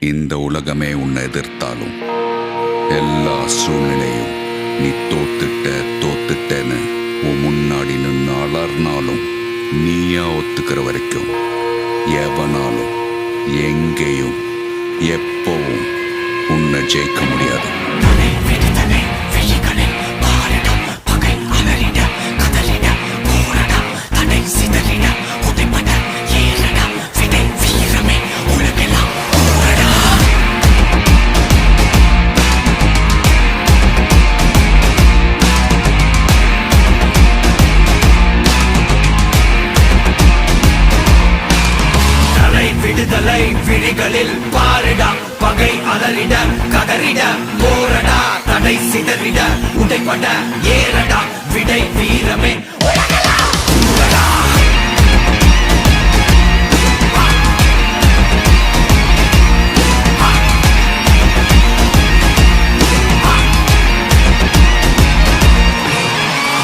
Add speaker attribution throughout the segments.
Speaker 1: இந்த உலகமே உன்னை எதிர்த்தாலும் எல்லா சூழ்நிலையும் நீ தோத்துட்டேன்னு உன் முன்னாடி நின்று அலர்னாலும் நீயா ஒத்துக்கிற வரைக்கும் எவனாலும் எங்கேயும் எப்பவும் உன்னை ஜெயிக்க முடியாது.
Speaker 2: விடுதலை விழிகளில் பாருடா, பகை அலறிட கதறிட போரடா, தடை சிதறிட உடைப்பட ஏறடா, விடை வீரமே உலகெல்லாம்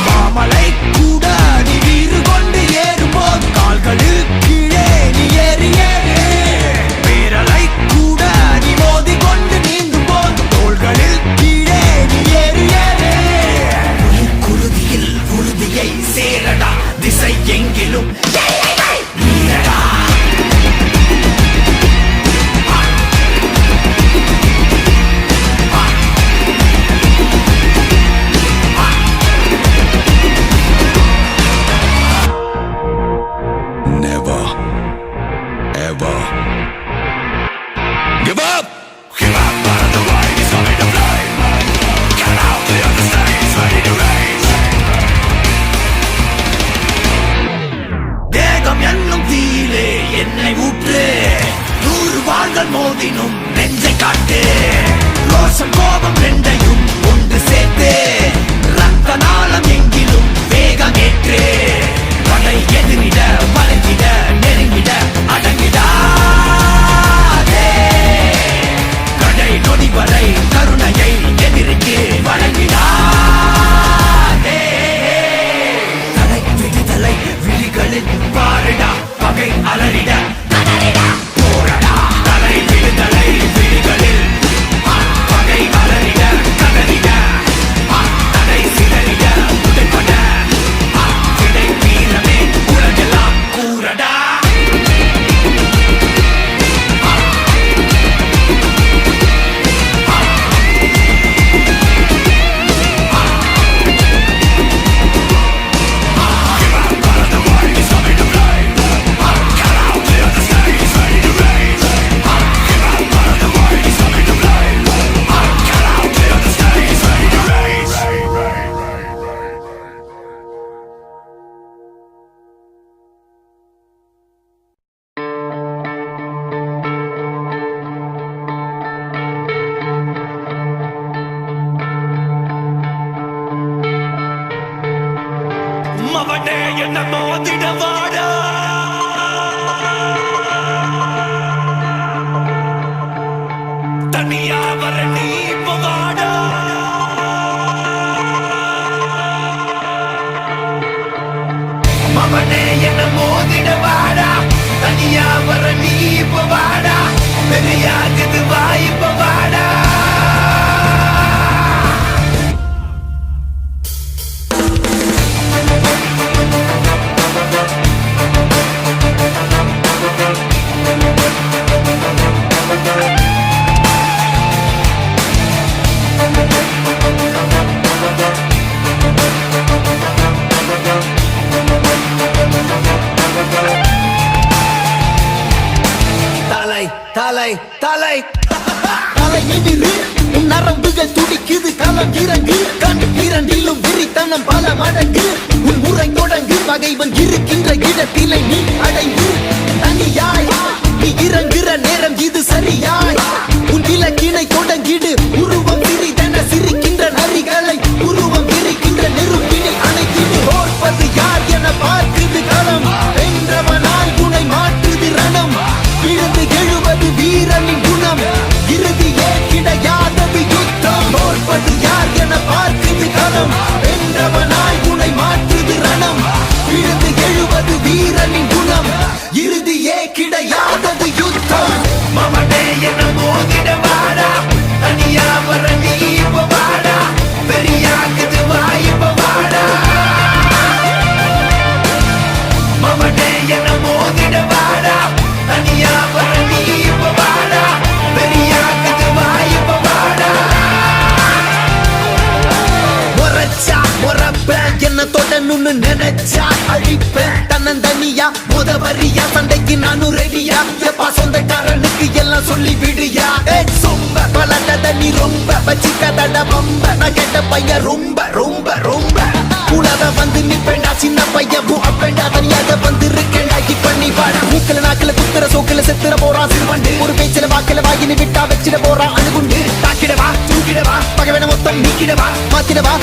Speaker 2: மாமலை கூட நீ வீறு கொண்டு ஏறும்போது கால்களில் கீழே நீ ஏறி பேரலை கூட நீ மோதி கொண்டு நீந்தும் போது தோள்களில் கீழே நீ ஏறி குருதியில் உறுதியை சேரடா, திசை எங்கிலும் நீரடா.
Speaker 1: Never, ever give up!
Speaker 2: Give up, but the light is coming to flame. Get out the other stage, ready to race. தேகம் என்னும் தீயிலே என்னை ஊற்று, 100 வாள்கள் மோதினும் நெஞ்சை காட்டு, ரோஷம் கோபம் ரெண்டையும் ஒன்று சேர்த்து, ரத்த நாளம் எங்கிலும் வேகம் ஏற்று, படை எதிரிட வளைந்திட நெருங்கிட அடங்கிடாதே, கடை நொடி வரை கருணையை எதிரிக்கு வழங்கிடாதே. தலை விடுதலை விழிகளில் பாருடா, பகை அலறிட கதறிட போரடா, தலை விடுதலை விழிகளில் பகை அலறிட கதறிட தடை சிதறிட உடைப்பட விடை வீரமே உலகெல்லாம் கூறடா. மவனே என்ன மோதிட வாடா, தனியா வர நீ இப்ப வாடா, மவனே என்ன மோதிட வாடா, தனியா வர நீ இப்ப வாடா, தெரியாதது வா இப்ப வாடா. தலை தலை தலை
Speaker 3: தலை எதிரு உன் நரம்புகள் துடிக்குது, களம் இறங்கு கண் இரண்டிலும் விரித்தனம் பல மடங்கு, உன் முறை தொடங்கு பகைவன் இருக்கின்ற இடத்திலே நீ அடைந்து தனியாய் நீ இறங்குற நேரம் இது சரியாய், உன் இலக்கினை தொடங்கிடு உருவம் சிறிதென சிரிக்கின்ற நரிகளை உருவம் விரிக்கின்ற நெருப்பினை அணைத்திடு, தோற்பது யார் என பார்க்குது களம், வென்றவனால் குணை மாற்றுது ரணம், விழுந்து எழுவது வீரனின் குணம், இறுதியே கிடையாதது யுத்தம், தோற்பது யார் என பார்க்குது களம், வென்றவனாய் குணை மாற்றுது ரணம், விழுந்து எழுவது வீரனின் குணம், இறுதியே கிடையாதது யுத்தம். சொல்லி விடுயா சொம்ப பலட்டத நீ ரொம்ப வச்சிக்கதட ரொம்ப நான் கேட்ட பையன் ரொம்ப ரொம்ப ரொம்ப கூடாத வந்து நிப்பேண்டா சின்ன பையன் அப்பேண்டா தனியாக வந்து இருக்கேண்டா இப்ப நீ வாடா மூக்கல நாக்கல குத்துற சோக்கல செத்துற போறான் சிறுவண்டு ஒரு பேச்சில வாக்கல வாயினு விட்டா வச்சிட போறான் அணுகுண்டு தாக்கிடவா தூக்கிடவா பகவன மொத்தம் நீக்கிடவா மாத்திடவா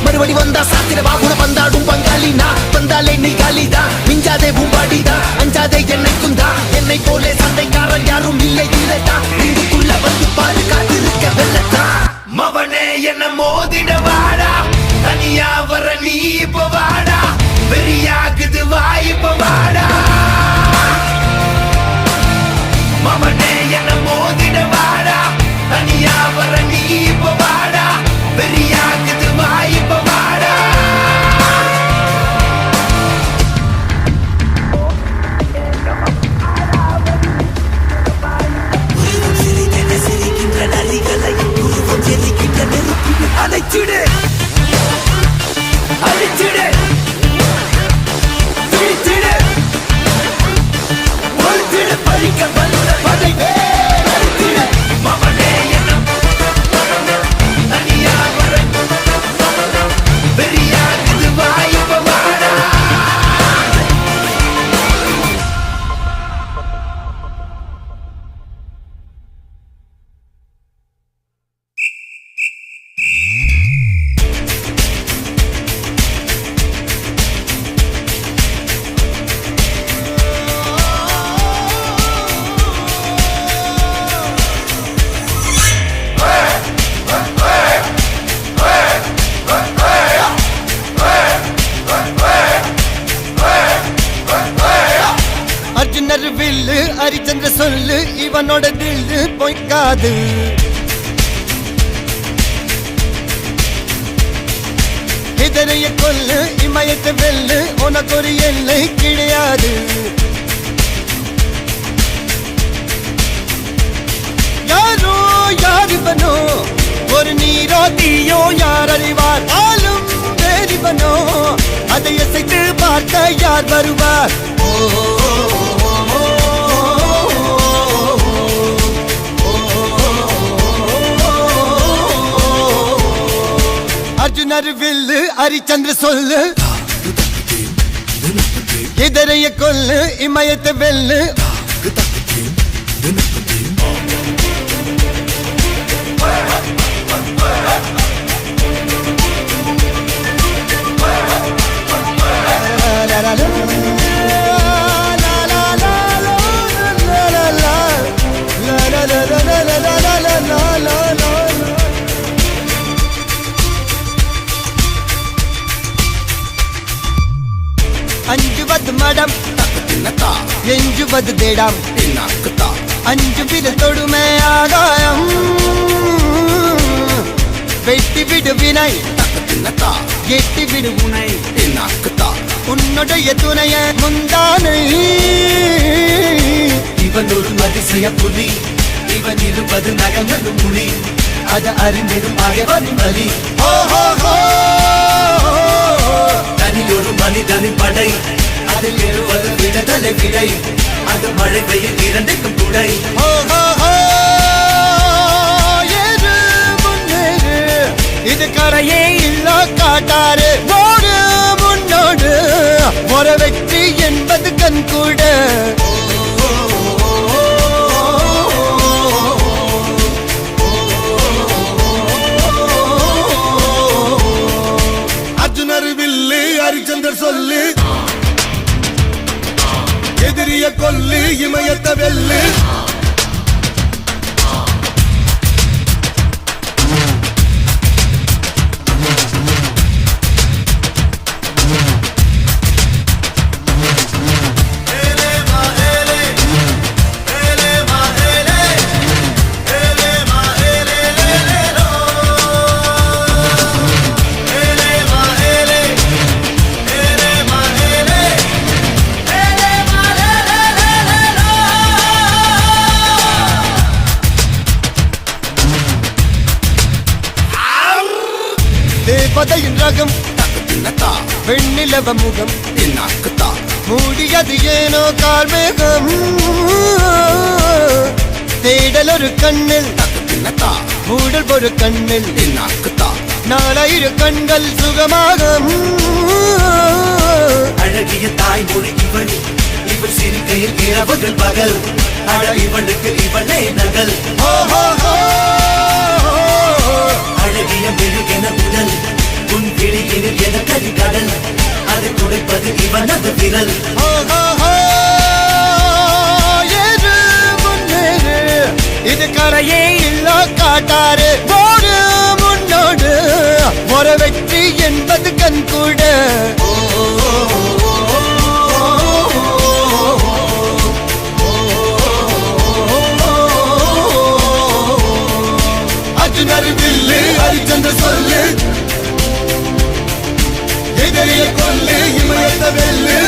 Speaker 3: மறுபடி வந்தா சாத்திடவா உன வந்தாடும் பங்காளி நான் வந்தாலே நீ காலிதா மிஞ்சாதே பூம்பாடிதா அஞ்சாதே என்னைக்கும் தான் என்னை போலே சண்டைக்காரன் யாரும் இல்லை இல்லடா இதுக்குள்ள வந்து பாரு காத்திருக்க வெள்ளத்தா மவனே என்ன மோதிட வாடா தனியா வர நீ இப்ப வாடா வெறியாகுது வாய்ப்ப வாடா மவனே என்ன மோதிட வாடா தனியா வர நீ இப்ப வாடா வெறியாகுது வாய்ப்ப வாடா சிரிக்கின்ற நரிகளை உருவம் செல்லிக்கின்ற நெருப்பு அழைச்சிடு அழிச்சிடு பிடிச்சிடு ஒழிச்சிடு பழிக்க வந்த படைவே அழிச்சிடு மவனே என்ன தனியா வர வெறியாகுது வாய்ப்ப வாடா அர்ஜுனர் வில்லு ஹரிச்சந்திர சொல்லு இவனோட தில்லு பொய்க்காது இதரைய கொல்லு இமயத்தை வெல்லு உனக்கு ஒரு எல்லை கிடையாது யாரோ யார் இவனோ ஒரு நீரோ தீயோ யார் அறிவார் ஆளும் வேறிவனோ அதை அசைத்து பார்க்க யார் வருவார் அர்ஜுனர் வில்லு ஹரிச்சந்திர சொல்லு இதரைய கொல்லு இமயத்தை வெல்லு அஞ்சுவது மடம் எஞ்சுவது தேடம் அஞ்சு விரல் தொடுமே ஆகாயம் வெட்டி விடு வினை எட்டி விடு உனை உன்னுடைய துணைய முந்தானை இவன் ஒரு அதிசய புலி இவன் இருப்பது நகங்களும் மொழி அது அறிந்திடும் ஆகவனின் வலி தனி ஒரு மனிதனின் படை அதில் எழுவது விடுதலை விடை அது மழை பெய்யும் இரண்டுக்கும் துடை இது கரையே இல்ல காட்டாரு ஓடு முன்னோடு ஒரு வெற்றி என்பது கண் கூட அர்ஜுனர் வில்லு ஹரிச்சந்தர் சொல்லு எதிரிய கொல்லு இமயத்த வெல்லு தேவதையின் ரகம் வெண்ணிலவ முகம் மூடியது ஏனோ கார்மேகம் தேடல் ஒரு கண்ணில் மூடல் ஒரு கண்ணில் நாலாயிரம் கண்கள் சுகமாக
Speaker 2: அழகிய தாய்மொழி இவள் இவள் சிரிக்கையில் இரவுகள் பகல் அழ இவளுக்கு இவளே நகல் அழகிய மெழுகென உடல் உன் கிளியில் என கதி கடல் அதை துடைப்பது இவனது விரல்
Speaker 3: இது கரையே இல்ல காட்டாரு போடு முன்னோடு ஒரு வெற்றி என்பது கண் கூட அர்ஜுனர் வில்லு ஹரிச்சந்திர சொல்லு எதிரிய கொல்லு இமயத்த வெல்லு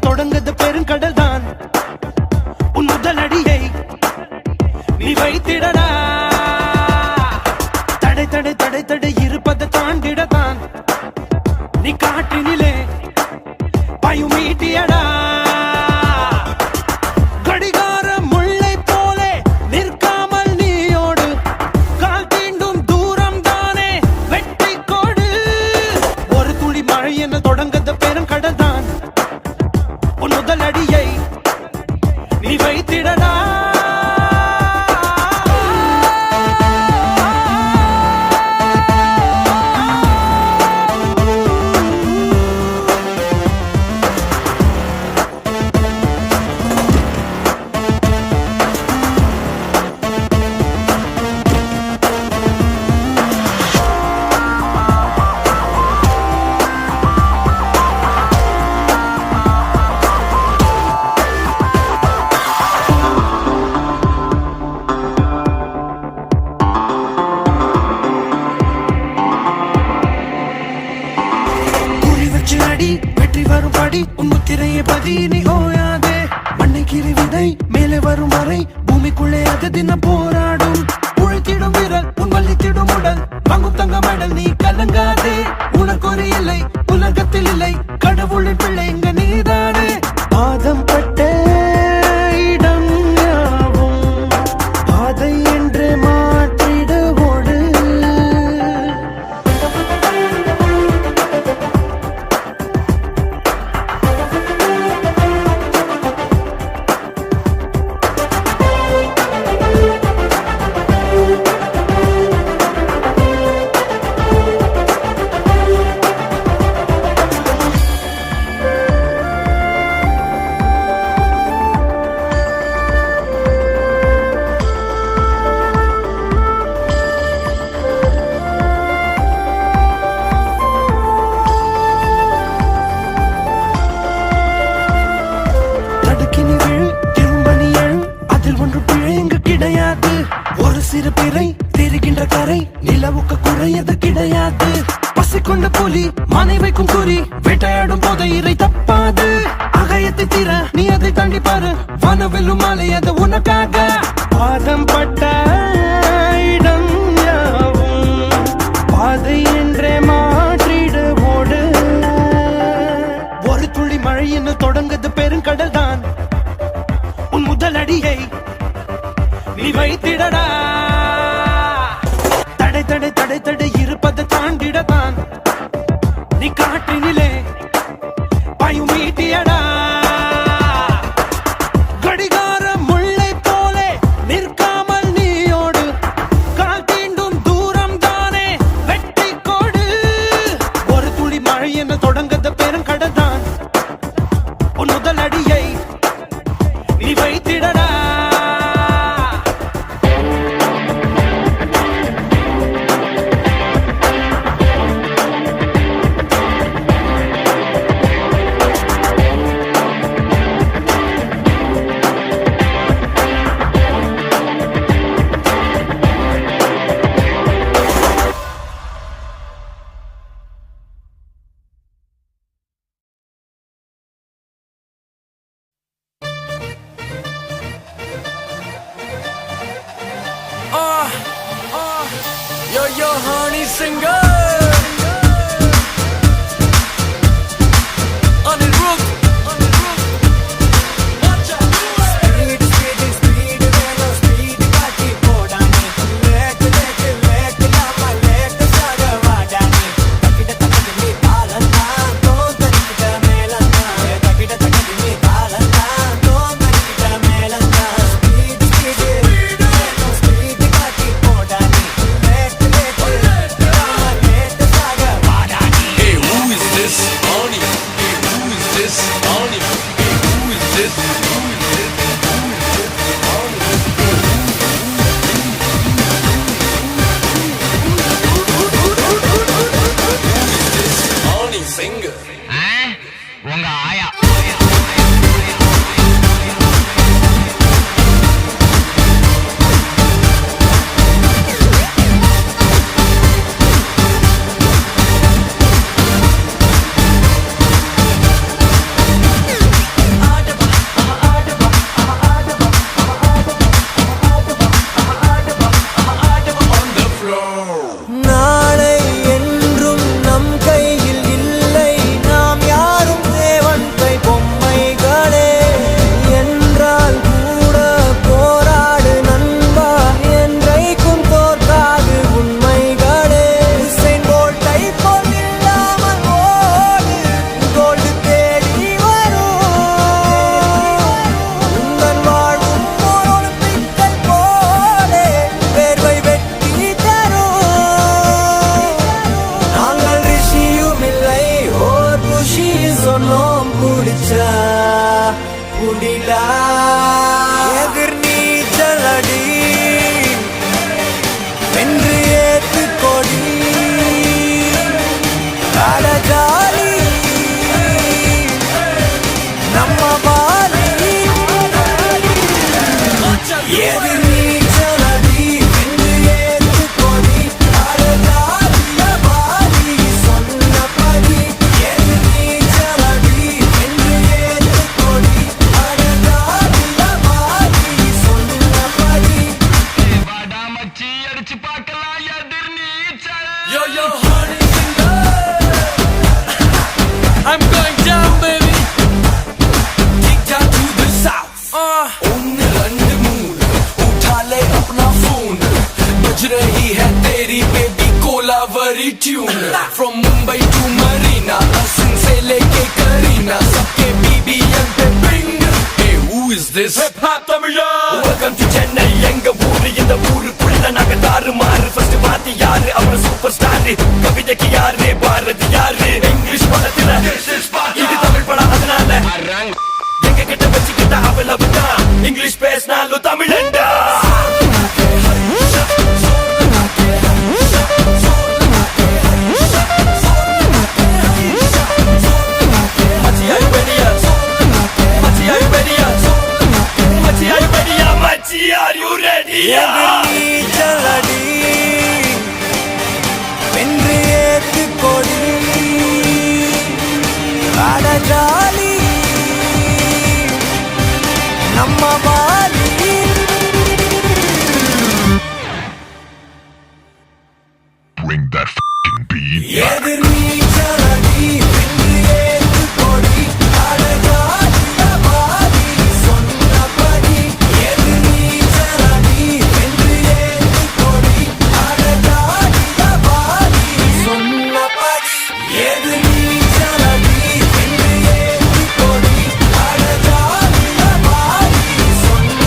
Speaker 3: தொடங்கது பெருங்கடல் தான் உன் முதல் அடியை நீ வைத்திடடா தடை தடை தடை தடை இருப்பதை தாண்டிடத்தான் நீ காற்றினிலே பயமீட்டியடா கடிகார முல்லை போலே நிற்காமல் நீயோடு கால் தீண்டும் தூரம் தானே வெற்றி கோடு ஒரு துளி மழை என தொடங்கது பெருங்கடல் தான் உன் முதல் அடியை நீ வைத்திடடா வெற்றி வரும் படி உன் முத்திரையை பதி நீ ஓயாதே மண்ணை கீறி விதை மேலே வரும் வரை பூமிக்குள்ளே அது தினம் போராடும் உழைத்திடும் வீரல் உன் வள்ளித்திடும் உடல் வாங்கும் தங்க மெடல் நீ கலங்காதே உனக்கு ஒரு இல்லை உலகத்தில் இல்லை கடவுளின் பிள்ளை இங்க நீதானே பாதம் பட்ட இடம் யாவும் பாதை என்று மாற்றிடுவோடு ஒரு சிறு பிறை தெரிகின்ற கரை நிலவுக்கு குறையது கிடையாது பசி கொண்ட புலி மனை வைக்கும் குறி வேட்டையாடும் போது இறை தப்பாது அகயத்தை தீர நீ அதை தாண்டி பாரு வனவெல்லும் மாலை அது உனக்காக பாதம் பட்ட இடம் யாவும் பாதை என்றே மாற்றிடுவோடு ஒரு துளி மழை என்று தொடங்குது பெருங்கடல் தான் உன் முதல் அடியை நீ வைத்திடடா தடை தடை தடை தடை இருப்பதை தாண்டிடத்தான் நீ காற்றினிலே பயமீட்டியடா கடிகார முல்லை போலே நிற்காமல் நீயோடு கால் தீண்டும் தூரம் தானே வெற்றி கோடு ஒரு துளி மழை என தொடங்கது பெருங்கடல் தான் உன் முதல் அடியை நீ வைத்திடடா
Speaker 2: singer. On the roof. Hey, who is this? Oni. Hey, who is this? Oni. Hey, who is this? Who is this? Oni singer.
Speaker 4: உங்க ஆயா
Speaker 2: நாளை என்றும் நம் கையில் இல்லை, நாம் யாரும் தேவன் கை பொம்மைகளே. என்றால் கூட போராடு நண்பா, என்றைக்கும் தோற்காது உண்மைகளே. உசேன் போல்ட்டை போல் இல்லாமல் ஓடு, கோல்டு தேடி வரும். உந்தன் வாழும் ஓர் ஒலிம்பிக்கை போலே வேர்வை வெட்டி தரும். நாங்கள் ரிஷியும் இல்லை, ஓர் குஷி சொன்னோம் குடிச்சா குடிலா. எதிர் நீச்சல் அடி வென்று ஏத்து கொடி அடஜாலி நம்ம பாலி. எதிர் நீச்சல் அடி வென்று ஏத்து கொடி அடஜாலிய பாலி சொன்னபடி. எதிர் நீச்சல் அடி வென்று ஏத்து கொடி அடஜாலிய பாலி சொன்னபடி.
Speaker 4: மச்சி அடிச்சு பார்க்கலாம் எதிர் நீச்சல்.
Speaker 2: Yo, yo, honey singer. I'm going down, baby. Kick down to the south. उन्हें रंड मूड उठा ले अपना फोन, बज रही है तेरी baby Kolaveri tune. From Mumbai to Marina, Hasan से लेके करीना, सबके BBM पे bring. Hey, who is this? Hip hop Tamila. Welcome to Chennai, எங்க ஊரு இந்த ஊருக்குள்ள நாங்க தாறுமாறு. ஃபர்ஸ்ட் வாத்தி யாரு, அப்புறம் சூப்பர் ஸ்டார். கவிதைக்கு யாரு, பாரதி யாரு. இங்கிலீஷ் படத்துல இது தமிழ் படம், அதனால எங்க கிட்ட வச்சுக்கிட்ட அவ்வளவுதான். இங்கிலீஷ் பேசினாலும் தமிழண்டா. Machi, are you ready yet? Machi, are you ready yet? Machi, are you ready yet? Machi, are you ready yet? எதிர் நீச்சல் அடி வென்று ஏத்து கொடி அடஜாலி நம்ம poly.
Speaker 1: Bring that f***ing beat.
Speaker 2: எதிர் நீச்சல் அடி வென்று ஏத்து கொடி அடஜாலிய பாலி சொன்னபடி. எதிர் நீச்சல் அடி வென்று ஏத்து கொடி அடஜாலிய பாலி சொன்னபடி. எதிர் நீச்சல் அடி வென்று ஏத்து கொடி அடஜாலிய பாலி சொன்னபடி.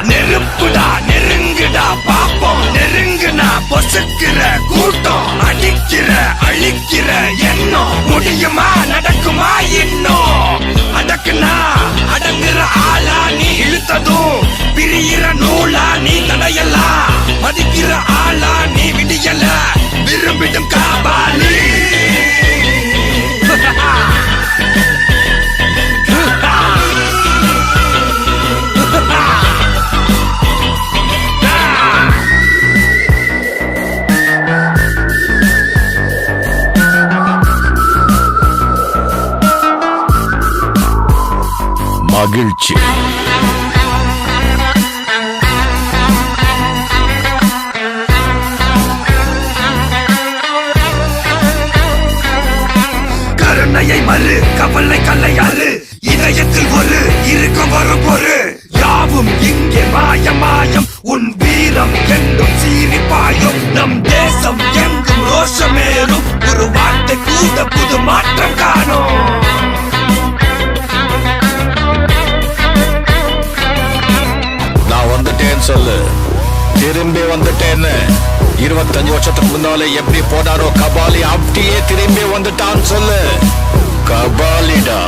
Speaker 2: நெருப்புடா நெருங்குடா பாப்போம் நெருங்குனா பொசுக்கிற கூட்டம் அடிக்கிற அழிக்கிற எண்ணம் முடியுமா நடக்குமா இன்னும் அடக்குனா அடங்குற ஆளா நீ இழுத்ததும் பிரியிற நூலா நீ தடையலாம் மதிக்கிற ஆளா நீ விடியல விரும்பிடும் காபாலி
Speaker 1: மகிழ்ச்சி
Speaker 2: கருணையை மறு கவலை கல்லையாறு இதயத்தில் ஒரு இருக்கும் வரும் பொரு யாவும் இங்கே மாயம் மாயம் உன் வீரம் எங்கும் சீரிப்பாயும் நம் தேசம் எங்கும் ரோஷமேறும் ஒரு வார்த்தை கூட புது மாற்றம் காணும்
Speaker 1: நான் வந்துட்டேன்னு சொல்லு திரும்பி வந்துட்டேன்னு 25 வருஷத்துக்கு முன்னாலே எப்படி போனாரோ கபாலி அப்படியே திரும்பி வந்துட்டான்னு சொல்லு கபாலிடா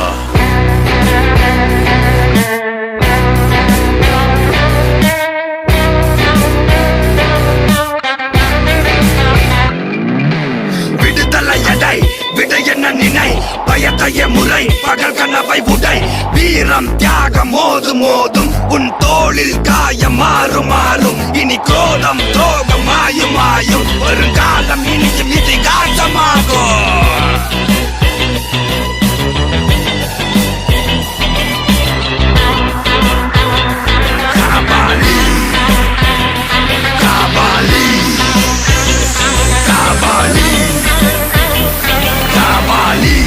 Speaker 2: விடுதலை எடை விட என்ன நினை பயத்தைய முறை பகல் கனவை உடை வீரம் தியாகம் மோதும் மோதும் உன் தோளில் காயம் மாறும் மாறும் இனி கோலம் துரோகம் மாயும் மாயும் வருங்காலம் இனியும் இதிகாசமாகும் காபாலி காபாலி காபாலி காபாலி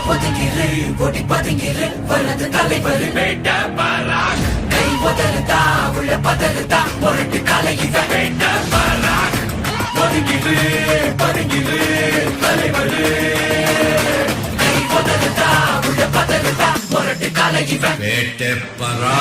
Speaker 2: ஒதுங்கிரு, ஒடி பதுங்கிரு, வலது தலைவர் வேட்ட பாராக் கை உதறுதா உள்ள பதறுதா முரட்டு கலையில வேண்ட பராக் ஒதுங்கிடு பதுங்கிடு தலைவரு கை உதறுதா உள்ள பதறுதா முரட்டு கலையில
Speaker 1: வேட்டை பரா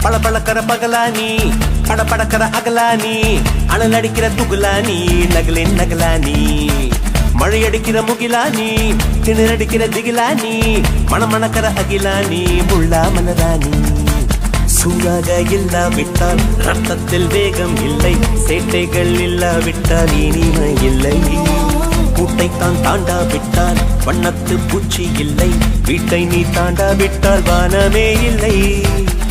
Speaker 5: பளபளக்கிற பகலானி படபடக்கிற அகலானி அனல் அடிக்கிற துகுலானி நகலின் நகலானி மழையடிக்கிற முகிலானி திணறடிக்கிற திகிலானி மணமணக்கிற அகிலானி முள்ளா மலராணி சூடாக இல்லாவிட்டால் ரத்தத்தில் வேகம் இல்லை சேட்டைகள் இல்லாவிட்டால் இனிமை இல்லை கூட்டைத்தான் தாண்டாவிட்டால் வண்ணத்து பூச்சி இல்லை வீட்டை நீ தாண்டாவிட்டால் வானமே இல்லை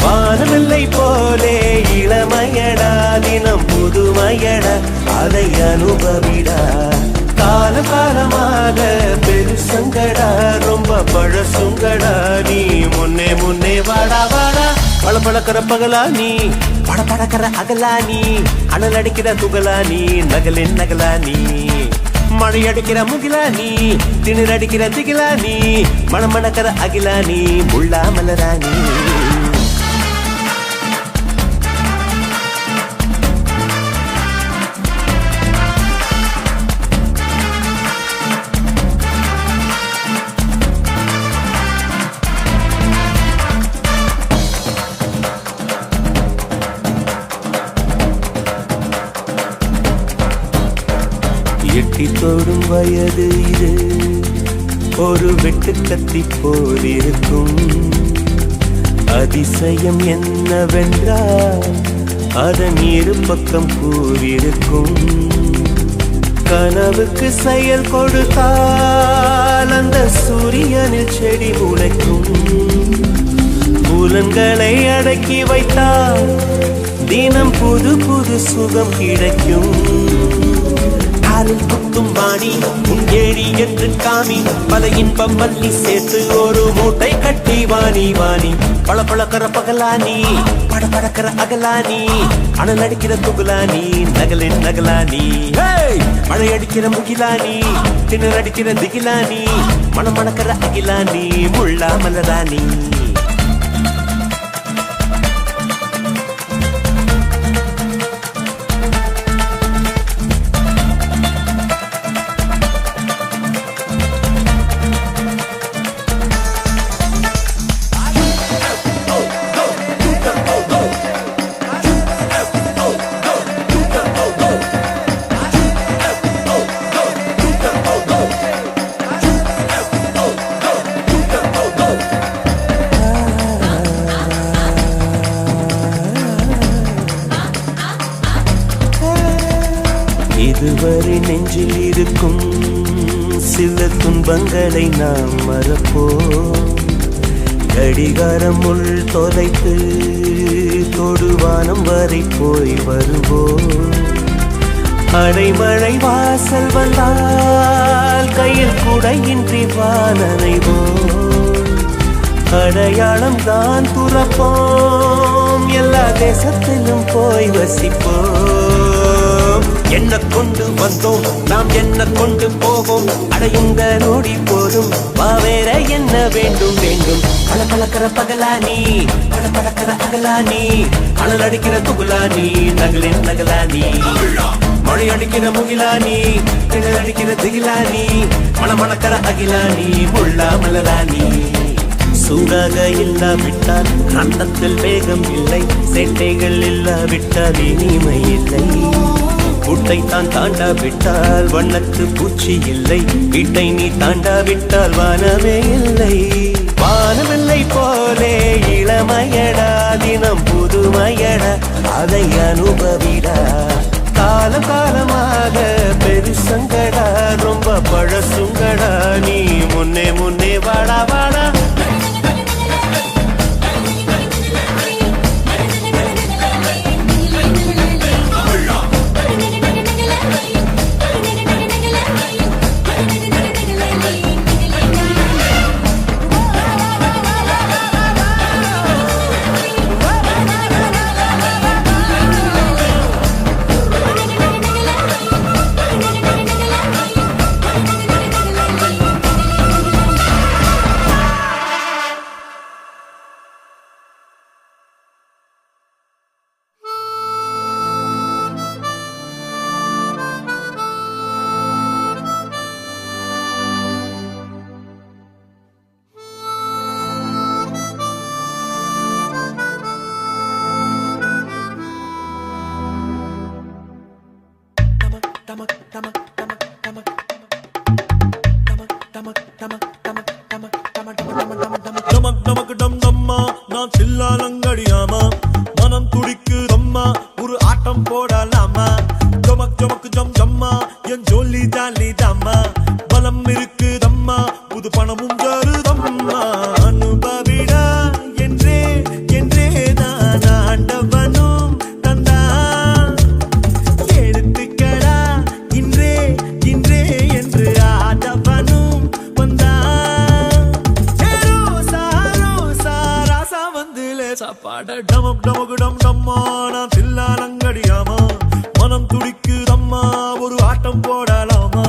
Speaker 5: வானமில்லை போலே இளமையடா தினம் புதுமையடா அதை அனுபவிடா கால காலமாக பெருசங்கடா ரொம்ப பழசுங்கடா நீ முன்னே முன்னே வாடா வாடா பளபளக்கிற பகலா நீ படபடக்கிற அகலா நீ அனல் அடிக்கிற துகளா நீ நகலின் நகலா நீ மழையடிக்கிற முகிலா நீ திணறடிக்கிற திகிலா நீ மணமணக்கிற அகிலா நீ முள்ளா மலராணி எட்டி தோடும் வயது இது ஒரு வெட்டு கத்தி போல் இருக்கும் அதிசயம் என்னவென்றால் அதன் இரு பக்கம் கூறியிருக்கும் கனவுக்கு செயல் கொடுத்தால் அந்த சூரியனில் செடி முளைக்கும் புலன்களை அடக்கி வைத்தால் தினம் புது புது சுகம் கிடைக்கும் குத்தும் வாணி ஏழி என்று காமி பல இன்பம் மல்லி சேர்த்து ஒரு மூட்டை கட்டி வாணி வாணி பளபளக்கிற பகலானி படபடக்கிற அகலானி அனல் அடிக்கிற துகுலானி நகலின் நகலானி மழை அடிக்கிற முகிலானி திணறடிக்கிற திகிலானி மணமணக்கிற அகிலானி முள்ளா மலராணி இதுவரை நெஞ்சில் இருக்கும் சில துன்பங்களை நாம் மறப்போம் கடிகாரம் உள் தொலைத்து தொடுவானம் வரை போய் வருவோம் அடைமழை வாசல் வந்தால் கையில் குடையின்றி வானனைவோம் அடையாளம் தான் துறப்போம் எல்லா தேசத்திலும் போய் வசிப்போம் என்ன கொண்டு வந்தோம் நாம் என்ன கொண்டு போவோம் அடையுங்க நோடி போதும் வேற என்ன வேண்டும் வேண்டும் பல பழக்கிற பகலானி பல பழக்கிற அகலானி அனல் அடிக்கிற துகுலானி நகலின் நகலானி மழை அடிக்கிற முகிலானி கிணல் அடிக்கிற திகிலானி மணமணக்கிற அகிலானி முள்ளா மலரானி சூடாக இல்லாவிட்டால் ரத்தத்தில் வேகம் இல்லை சேட்டைகள் இல்லாவிட்டால் இனிமை இல்லை கூட்டை தான் தாண்டாவிட்டால் வண்ணத்து பூச்சி இல்லை வீட்டை நீ தாண்டாவிட்டால் வானமே இல்லை வானமில்லை போலே இளமையடா தினம் புதுமையடா அதை அனுபவிடா காலம் காலமாக பெருசங்கடா ரொம்ப பழசுங்கடா நீ முன்னே முன்னே வாடா வாடா
Speaker 6: நான் சில்லாலங்கடியாமா மனம் துடிக்கு தம்மா ஒரு ஆட்டம் போடலாமா ஜமக் ஜமக்கு ஜம் ஜம்மா என் ஜோலி ஜாலி தாமா பலம் இருக்கு தம்மா புது பணமும் ஜருதம்மா அனுபவிடா என்றே என்றே தான் ஆண்டவனும் தந்தா எடுத்துக்கடா இன்றே இன்றே என்று ஆதவனும் வந்தா சாப்பாட டமம் டமகு டம் டம்மா நான் தில்லாலங்கடியாமா மனம் துடிக்கு தம்மா ஒரு ஆட்டம் போடலாமா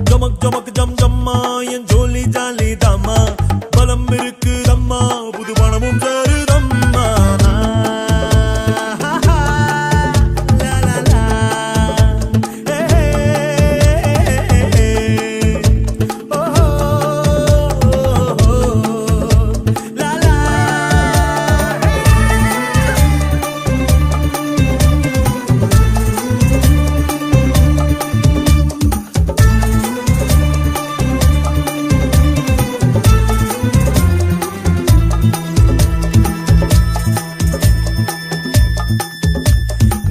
Speaker 6: ஜமக் ஜமக் ஜம் ஜம்மா என் ஜோலி ஜாலி தாமா பலம் இருக்கு தம்மா புது பணமும் தருதம்மா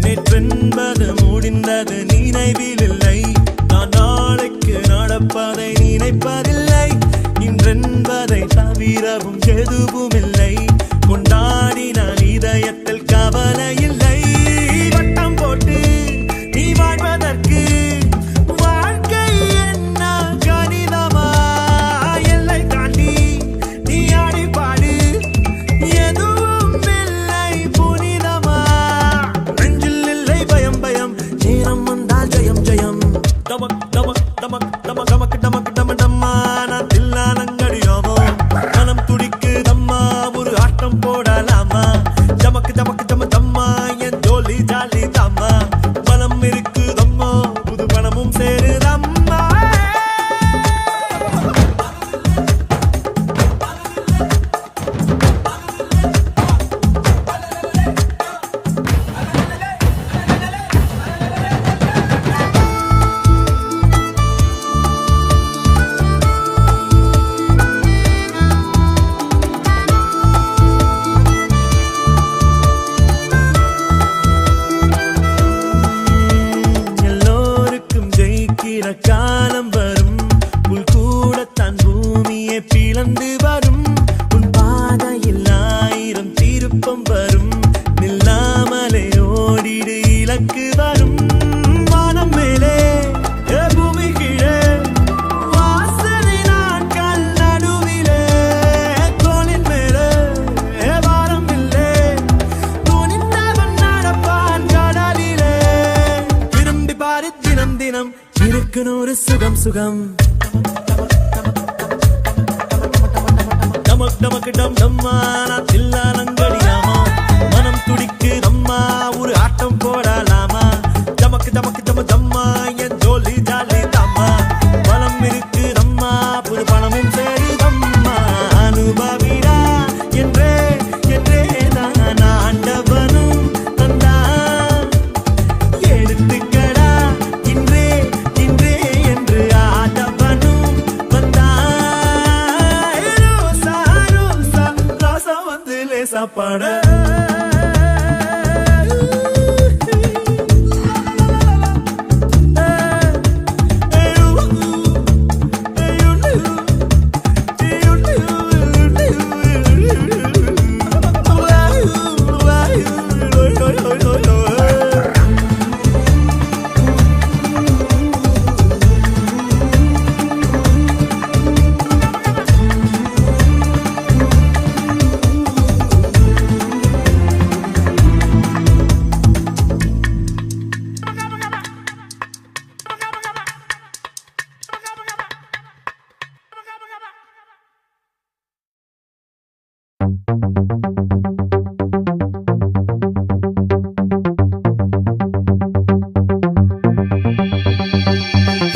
Speaker 6: நேற்றென்பது முடிந்தது நினைவில் இல்லை நான் நாளைக்கு நடப்பதை நினைப்பதில்லை இன்றென்பதை தவிரவும் எதுவும் இல்லை கொண்டாடி நான் இதயத்தில் கவலை இல்லை வட்டம் போட்டு நீ வாழ்வதற்கு வாழ்க்கை என்ன கணிதமா எல்லை தாண்டி நீ ஆடி பாடு எதுவும் இல்லை புனிதமா நெஞ்சில் இல்லை பயம் பயம் நேரம் வந்தால் ஜெயம் ஜெயம் டமக் டமக் டமக் டமக் டமக் டமக் டம டம்மா நான் தில்லாலங்கடியாமோ மனம் துடிக்கு தம்மா ஒரு ஆட்டம் போடலாமா ஜமக்கு ஜமக்கு ஜம தம்மா என் ஜோலி ஜாலி தாமா பலம் இருக்கு தம்மா புது பணமும் சேருதம்மா எல்லோருக்கும் ஜெயிக்கிற காலம் வரும் புல் கூடத்தான் பூமியை பிளந்து வரும் உன் பாதையில் 1000 திருப்பம் வரும் நில்லாமலே ஓடிடு இலக்கு வரும் வானம் மேலே நூறு சுகம் சுகம் டமக் டமக் டம் டம்மா நான் தில்லாலங்கடியாமா மனம் துடிக்கு அம்மா ஒரு ஆட்டம் போடலாமா டமக் டமக் டம டம்மா என் ஜோலி ஜாலி தம்மா பலம் இருக்கு அம்மா புது பணமும் சேருதம்மா அனுபவிடா என்றே என்றே நான் ஆண்டவனும் தந்தா எடுத்துக்கடா இன்றே இன்றே என்று ஆண்டவனும் வந்தா ரோசா ரோசா ராசா வந்து லேசா பாட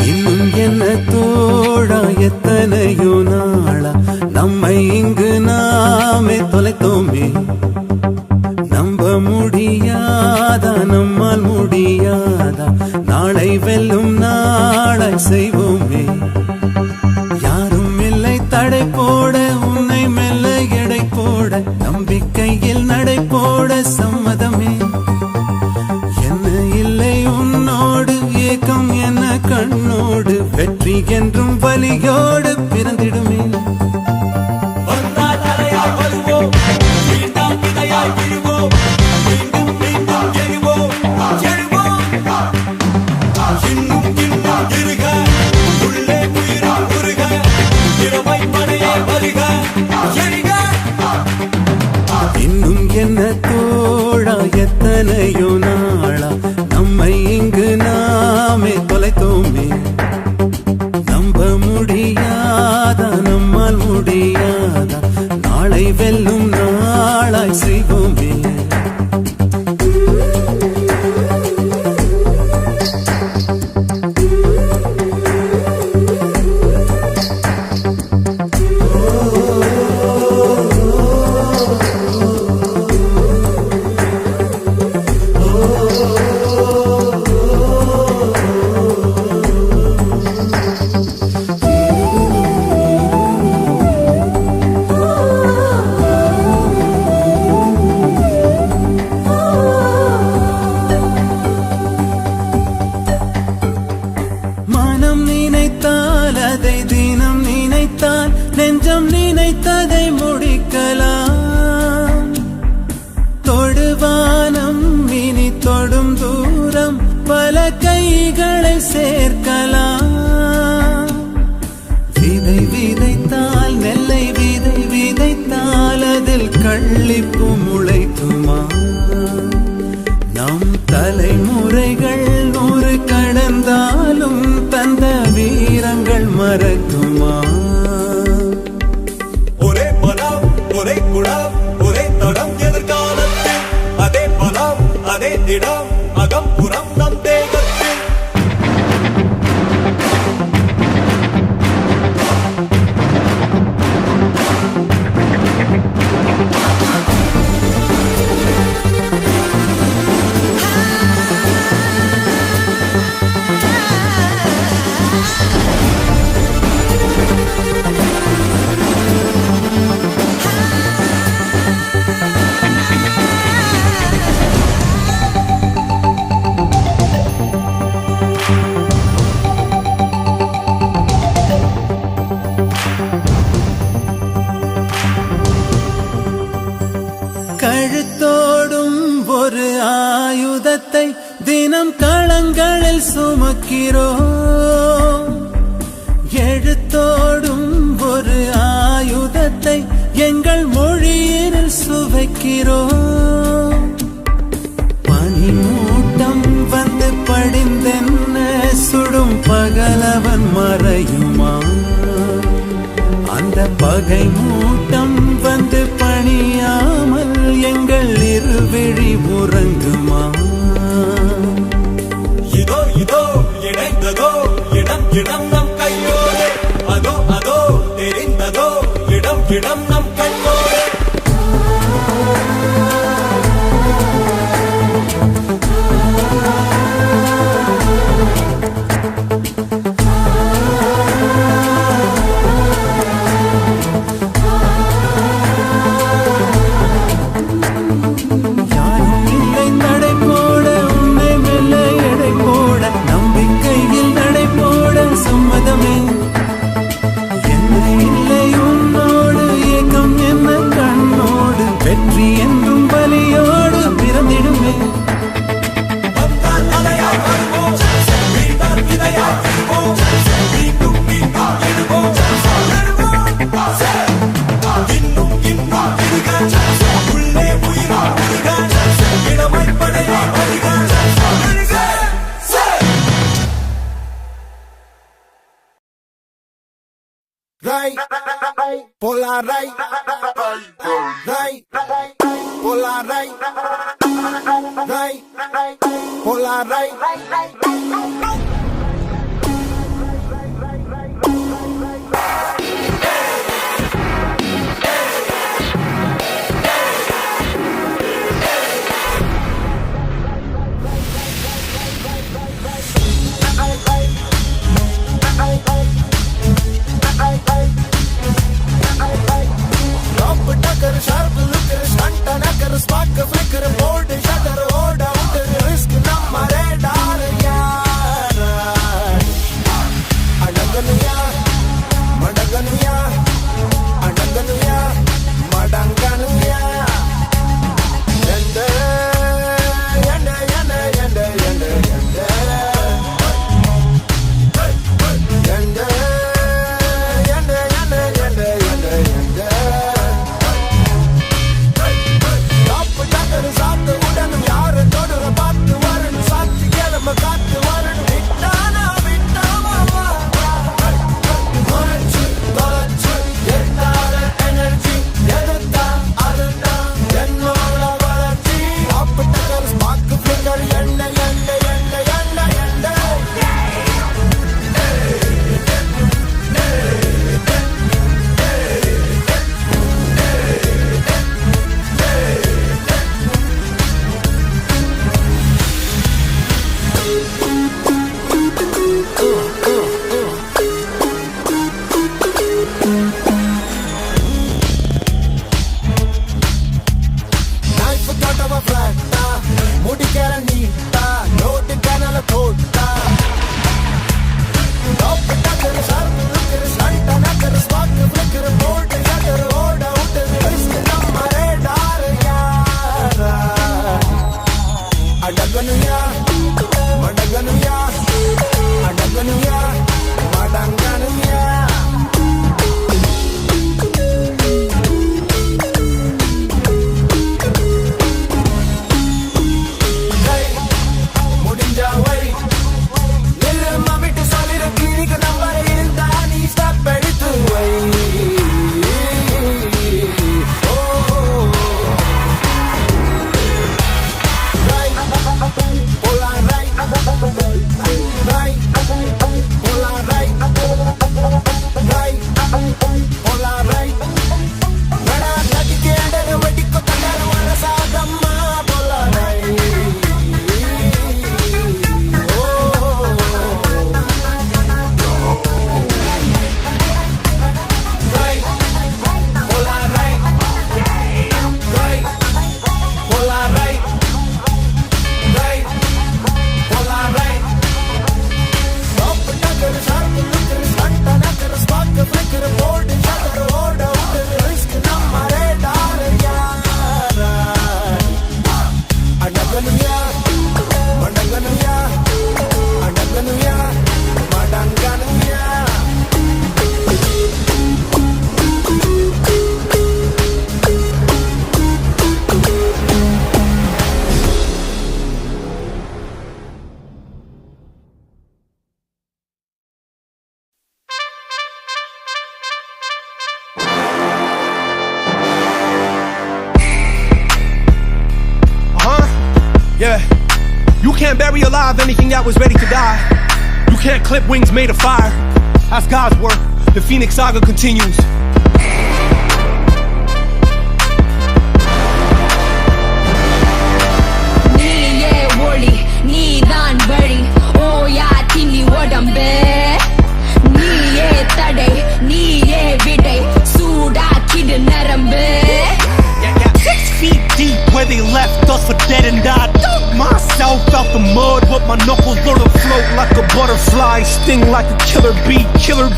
Speaker 2: இன்னும் என்ன தோழா எத்தனையோ நாளா நம்மை இங்கு நாமே தொலைத்தோமே நம்ப முடியாதா நம்மால் முடியாதா நாளை வெல்லும் நாளாய் செய்வோமே யாரும் இல்லை தடை போட உன்னை மெல்ல எடை போட நம்பிக்கையில் நடை போட சம்மதமே என்ன இல்லை உன்னோடு ஏக்கம் என்ன கண்ணோடு வெற்றி என்றும் வலியோடு பிறந்திடுமே இன்னும் என்ன தோழா எத்தனையோ நாளா நம்மை இங்கு நாமே தொலைத்தோமே நம்ப முடியாதா நம்மால் முடியாதா நாளை வெல்லும் நாளாய் செய்வோமே மனம் நினைத்தால் அதை தினம் நினைத்தால் நெஞ்சம் நினைத்ததை முடிக்கலாம் தொடுவானம் இனி தொடும் தூரம் பல கைகளை சேர்க்கலாம் விதை விதைத்தால் நெல்லை விதை விதைத்தால் அதில் கள்ளிப்பு முளைக்குமா நம் தலைமுறைகள் 100 கடந்தாலும் தந்த வீரங்கள் மறக்குமா
Speaker 6: ஒரே பலம் ஒரே குணம் ஒரே தடம் எதிர்காலத்தில் அதே பலம் அதே திடம் அகம் புறம் நம் தேகத்தில்
Speaker 2: கழுத்தோடும் ஒரு ஆயுதத்தை தினம் களங்களில் சுமக்கிறோம் எழுத்தோடும் ஒரு ஆயுதத்தை எங்கள் மொழியில் சுவைக்கிறோம் பனிமூட்டம் வந்து படிந்தென்ன சுடும் பகல
Speaker 7: மறையுமா அந்த பகை மூட்டம் வந்து பணியாமல் எங்கள் இருவிழி உறங்குமா
Speaker 6: இதோ இதோ இணைந்ததோ இடம் இடம் நம் கையோடு அதோ அதோ தெரிந்ததோ இடம் இடம் நம் கையோடு
Speaker 7: யாரும் இல்லை நடை போட உன்னை மெல்ல எடை போட நம்பிக்கையில் நடை போட சம்மதமே என்ன இல்லை உன்னோடு ஏக்கம் என்ன கண்ணோடு வெற்றி என்றும் பலியோடு பிறந்திடுமே
Speaker 6: வந்தால் அலையாய் வருவோம் வீழ்ந்தால் விதையாய் இருப்போம் மீண்டும் மீண்டும் எழுவோம் இன்னும் இன்னும் விடுக உள்ளே உயிரும் விடுக இளமை படையை வருக
Speaker 2: Right, polar right, right, polar right, right, polar right. Drop tucker, sharp looker, stunt knacker, spark flicker, bold shutter, hold out, risk number radar, yaar. Adaganuya, madaganuya, adaganuya, madanganuya. Yende, yende, yende, yende, yende, yende. Yende, yende, yende, yende, yende, yende. Top tucker, சாத்து உடனும் யாரு தொடுற பார்த்து வரணும் சாட்சி கிளம்ப காத்து வரணும் விட்டானா விட்டாமா மறைச்சு தொலைச்சு எட்டாத எனர்ஜி எதுதான் அதுதான் என்னோட வளர்ச்சி டாப் டக்கர் ஸ்பார்க் ஃபிங்கர் எண்ண எண்ண எண்ண எண்ண எண்ண Knife தொட்டவ flat-ஆ, முடிக்கிற neat-ஆ, note கனல போட்டா. Top tucker, sharp looker, stunt knacker, spark flicker, bold shutter, hold out, risk number radar, yaar. Adaganuya, madaganuya, adaganuya, madanganuya. Right,
Speaker 6: You can't bury alive anything that was ready to die. You can't clip wings made of fire. That's God's work. The Phoenix Saga continues.
Speaker 8: நீயே ஒளி நீதான் வழி ஓயா தின்னி உடம்பே நீயே தடை நீயே விடை சூடாக்கிடு நரம்பு
Speaker 6: 6 feet deep where they left us for dead and I dug myself out the mud with my knuckles learn to float like a butterfly, sting like a killer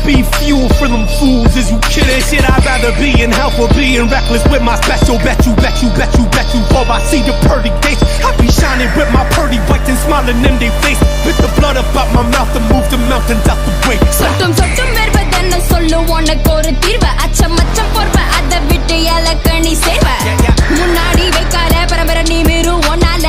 Speaker 6: bee fuel for them fools. Is you kidding? Shit, I'd rather be in hell for being reckless with my special. Bet you before I see the pearly gates. I be shining with my purdy whites and smiling in their face. With the blood up out my mouth to move the mountains out the way.
Speaker 8: சொட்டும் சொட்டும் வருவதென்ன சொல்லு உனக்கு ஒரு தீர்வு அச்சம் அச்சம் பொறுப்ப அதை விட்டு இலக்கணி சேர்வ முன்னாடி வைக்கால பரம்பரை நீ மீறு ஒன்னால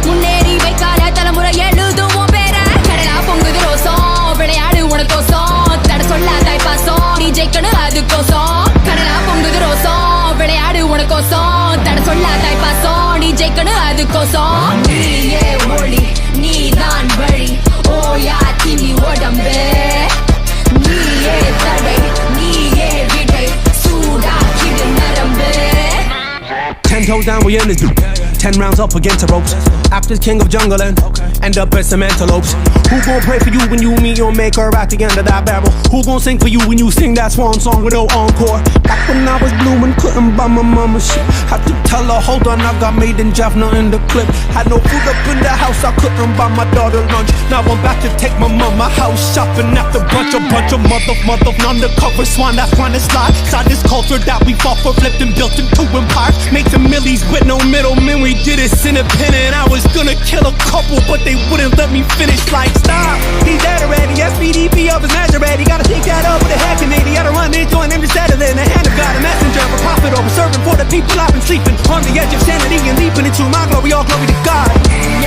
Speaker 8: முன்னேறி வைக்கால தலைமுறை எழுதுவோம் பேர கடலா பொங்குது ரோசம் விளையாடு உனக்கோசம் தட சொல்லாதாய் பாசம் நீ ஜெயிக்கணும் அதுக்கோசம் கடலா பொங்குது ரோசம் விளையாடு உனக்கோசம் தட சொல்லாதாய் பாசம் நீ ஜெயிக்கணும் அதுக்கோசம் நீயே ஒளி நீதான் வழி ஓயா தின்னி உடம்பு நீயே தடை நீயே விடை சூடாக்கிடு நரம்பு
Speaker 6: 10 toes down, we in this dude. 10 rounds up against the ropes. After king of jungle and end up as some antelopes. Who gon' pray for you when you meet your maker at the end of that barrel? Who gon' sing for you when you sing that swan song with no encore? Back when I was blue and couldn't buy my mama shit, had to tell her, hold on, I got made in Jaffna in the clip. Had no food up in the house, I couldn't buy my daughter lunch. Now I'm back to take my mama house shopping after bunch of mother undercover swine. That's trying to slide inside this culture that we fought for, flipped and built into empires. Made some millies with no middlemen, we did it independent. I was gonna kill a couple, but they wouldn't let me finish. Like, stop, he's dead already. SPDP of his Nazareth, he gotta take that up with a head Canadian. Gotta run into him just settling. The hand of God, a messenger of a prophet over serving for the people. I've been sleeping on the edge of sanity and leaping into my glory. All glory to God.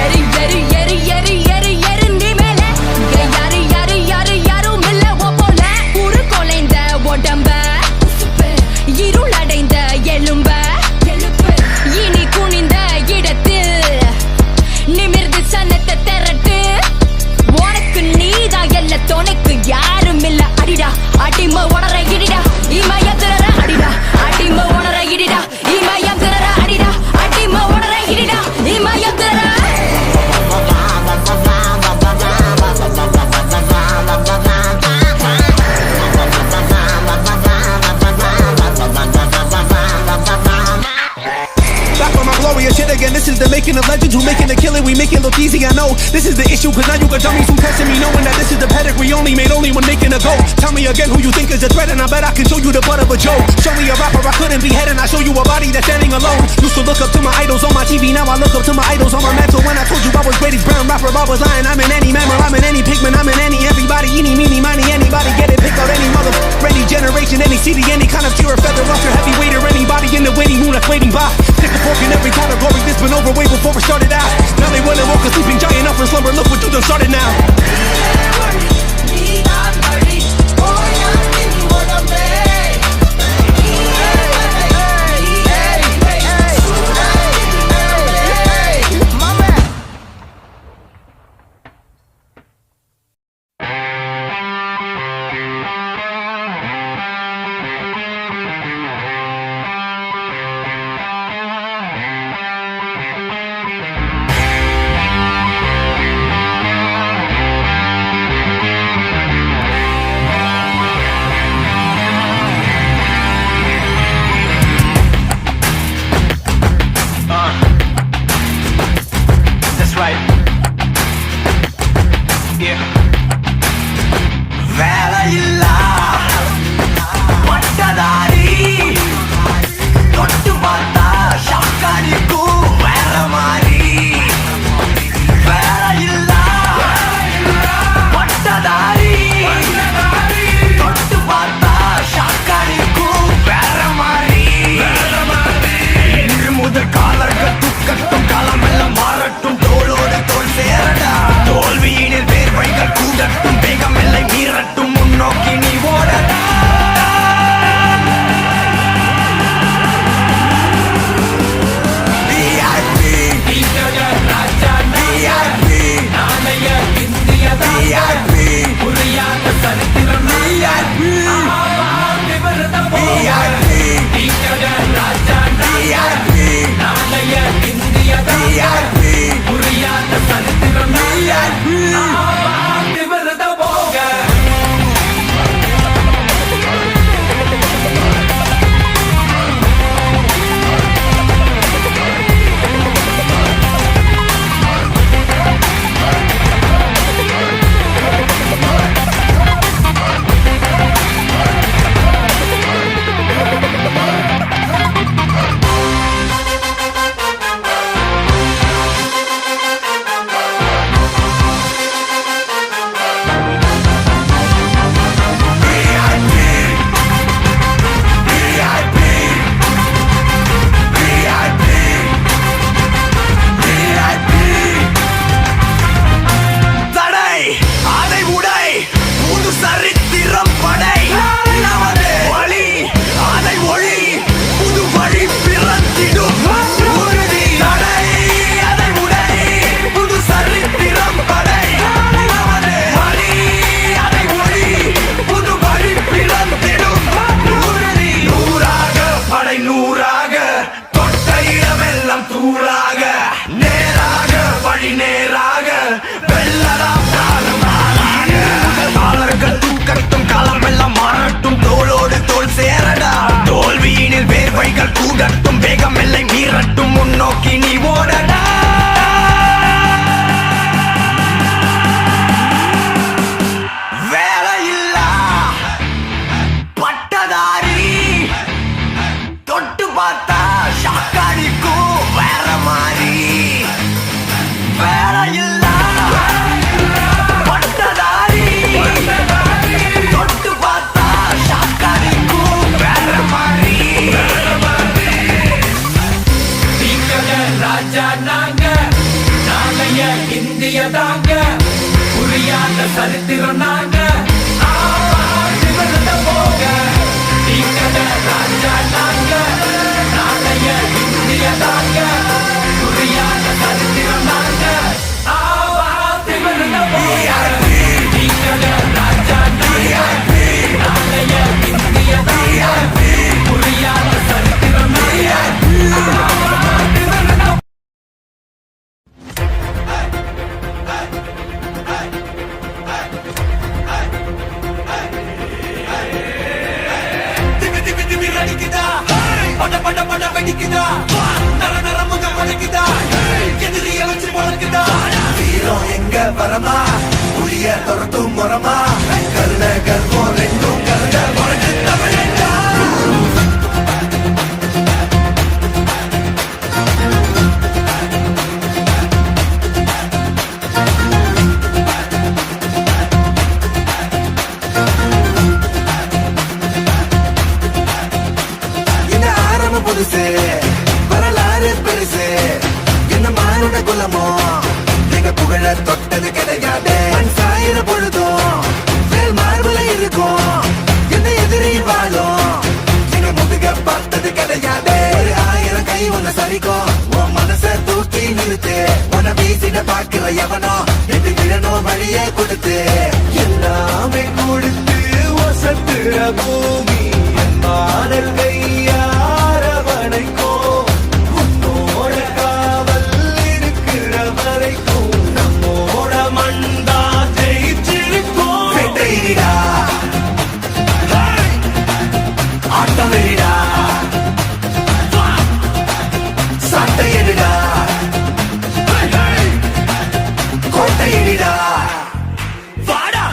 Speaker 8: எரி எரி எரி எரி எரி எரி நீ மேல யாரு யாரு யாரு யாரும் இல்ல ஓ போல உரு கொலைந்த உடம்ப இருளடைந்த எலும்ப இனி குனிந்த இடத்தில் நிமிர்ந்து சன்னத்தை திரட்டு உனக்கு நீதான் எல்ல துணைக்கு யாரும் இல்ல அடிடா அடிமை உணர இடிடா இமயம் திரற அடிடா அடிமை உணர இடிடா இமயம் திரற அடிடா அடிமை உணர இடிடா இமயம் திரற
Speaker 6: Back on my glorious shit again. This is the making of legends who making the killing. We make it look easy, I know. This is the issue, cause now you got dummies who testing me, knowing that this is the pedigree only made only when making a go. Tell me again who you think is a threat, and I bet I can show you the butt of a joke. Show me a rapper I couldn't be head, and I show you a body that's standing alone. Used to look up to my idols on my TV, now I look up to my idols on my mantle. When I told you I was greatest brown rapper, I was lying. I'm in any mammal, I'm in any pigment, I'm in any everybody, eeny, meeny, miny, anybody get it, pick out any mother, any generation, any city, any kind of pure feather, rougher, heavyweight, or anybody in the waiting room that's waiting by. Stick a fork in every category that's been over way before we started out. Now they wanna woke a sleeping giant up from slumber. Look what you done started now.
Speaker 2: காலர்கள் துக்கட்டும் காலமெல்லாம் மாறட்டும் தோளோடு தடைகள் கூடட்டும் வேகம் எல்லை மீறட்டும் முன்னோக்கி நீ ஓடடா வேலையில்லா பட்டதாரி தொட்டு பார்த்தா ஷாக்காடிக்கும் வேற மாதிரி வேலையில்லா பட்டதாரி தொட்டு பார்த்தா ஷாக்காடிக்கும் வேற மாதிரி
Speaker 6: ராஜா நாங்க நாளைய இந்திய தாங்க புரியாத சரித்திரம் நாங்க போக ராஜா நாங்க நாளைய இந்திய தாங்க புரியாத சரித்திரம் நாங்க ராஜா நாங்க நாளைய இந்திய தாங்க புரியாத சரித்திரம் நாங்க
Speaker 2: திமி திமி திமி அடிக்குதா பட பட பட வெடிக்குதா நர நர முகம் வலிக்குதா எதிரிய வச்சு வளர்க்குதா வீரம் எங்க வரமா புளிய துரத்தும் முறமா கருண கர்வம் ரெண்டும் கருண வழக்கு தமிழா இந்த ஆரம்ப புதுசு வரலாறு பெருசு என்ன மானுட குலமோ எங்க புகழ தொட்டது கிடையாது மண் சாயிர பொழுதும் வேல் மார்புல இருக்கும் என்ன எதிரி வாழும் எங்க முதுக பார்த்தது கிடையாது ஒரு 1000 கை ஒண்ணு சரிக்கும் உன் மனச தூக்கி நிறுத்து உன வீசிட பாக்குற எவனோ எது விழணும் வழியே கொடுத்து எல்லாமே கொடுத்து வசத்துற பூமி என் மாடல் கையாரவணைக்கோ உன்னோட காவல் இருக்கிற வரைக்கும் நம்மோட மண்டா ஜெயிச்சிருக்கோம் வெற்றிடா ஆட்டம் வெறிடா சட்டையிடா கோட்டையிடா வாடா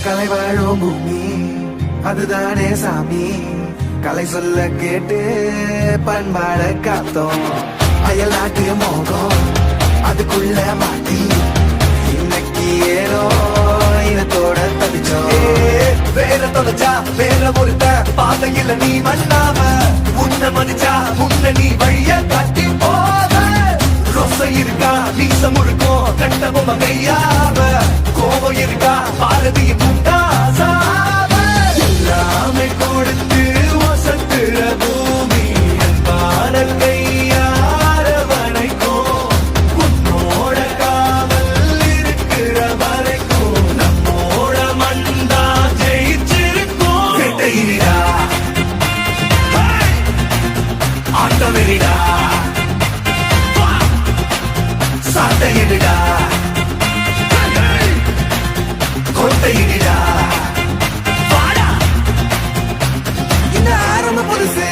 Speaker 2: கலை வாழும் பூமி அதுதானே சாமி கலை சொல்ல கேட்டு பண்பாட காத்தோம் அயல் நாட்டு மோகம் அதுக்குள்ள மாட்டி இன்னைக்கு ஏனோ இனத்தோட தவிச்சோம் வேற தொலைச்சா வேற ஒருத்த பாதையில நீ மண்ணாம உன்ன மதிச்சா உன்ன நீ வழிய கட்டி போத ரொசை இருக்கா நீசம் இருக்கும் கண்டபொம்ம கையாவ கோபம் இருக்கா பாரதியின் முண்டாசாவ எல்லாமே கொடுத்து வசத்துற பூமி என் பாடல் கையாரவணைக்கும் உன்னோட காவல் இருக்கிற வரைக்கும் நம்மோட மண்டா ஜெயிச்சிருக்கும் வெட்டையிடா ஆட்டம் வெறிடா சட்டையிடா கோட்டையிடா வாடா இந்த ஆரம்ப புதுசு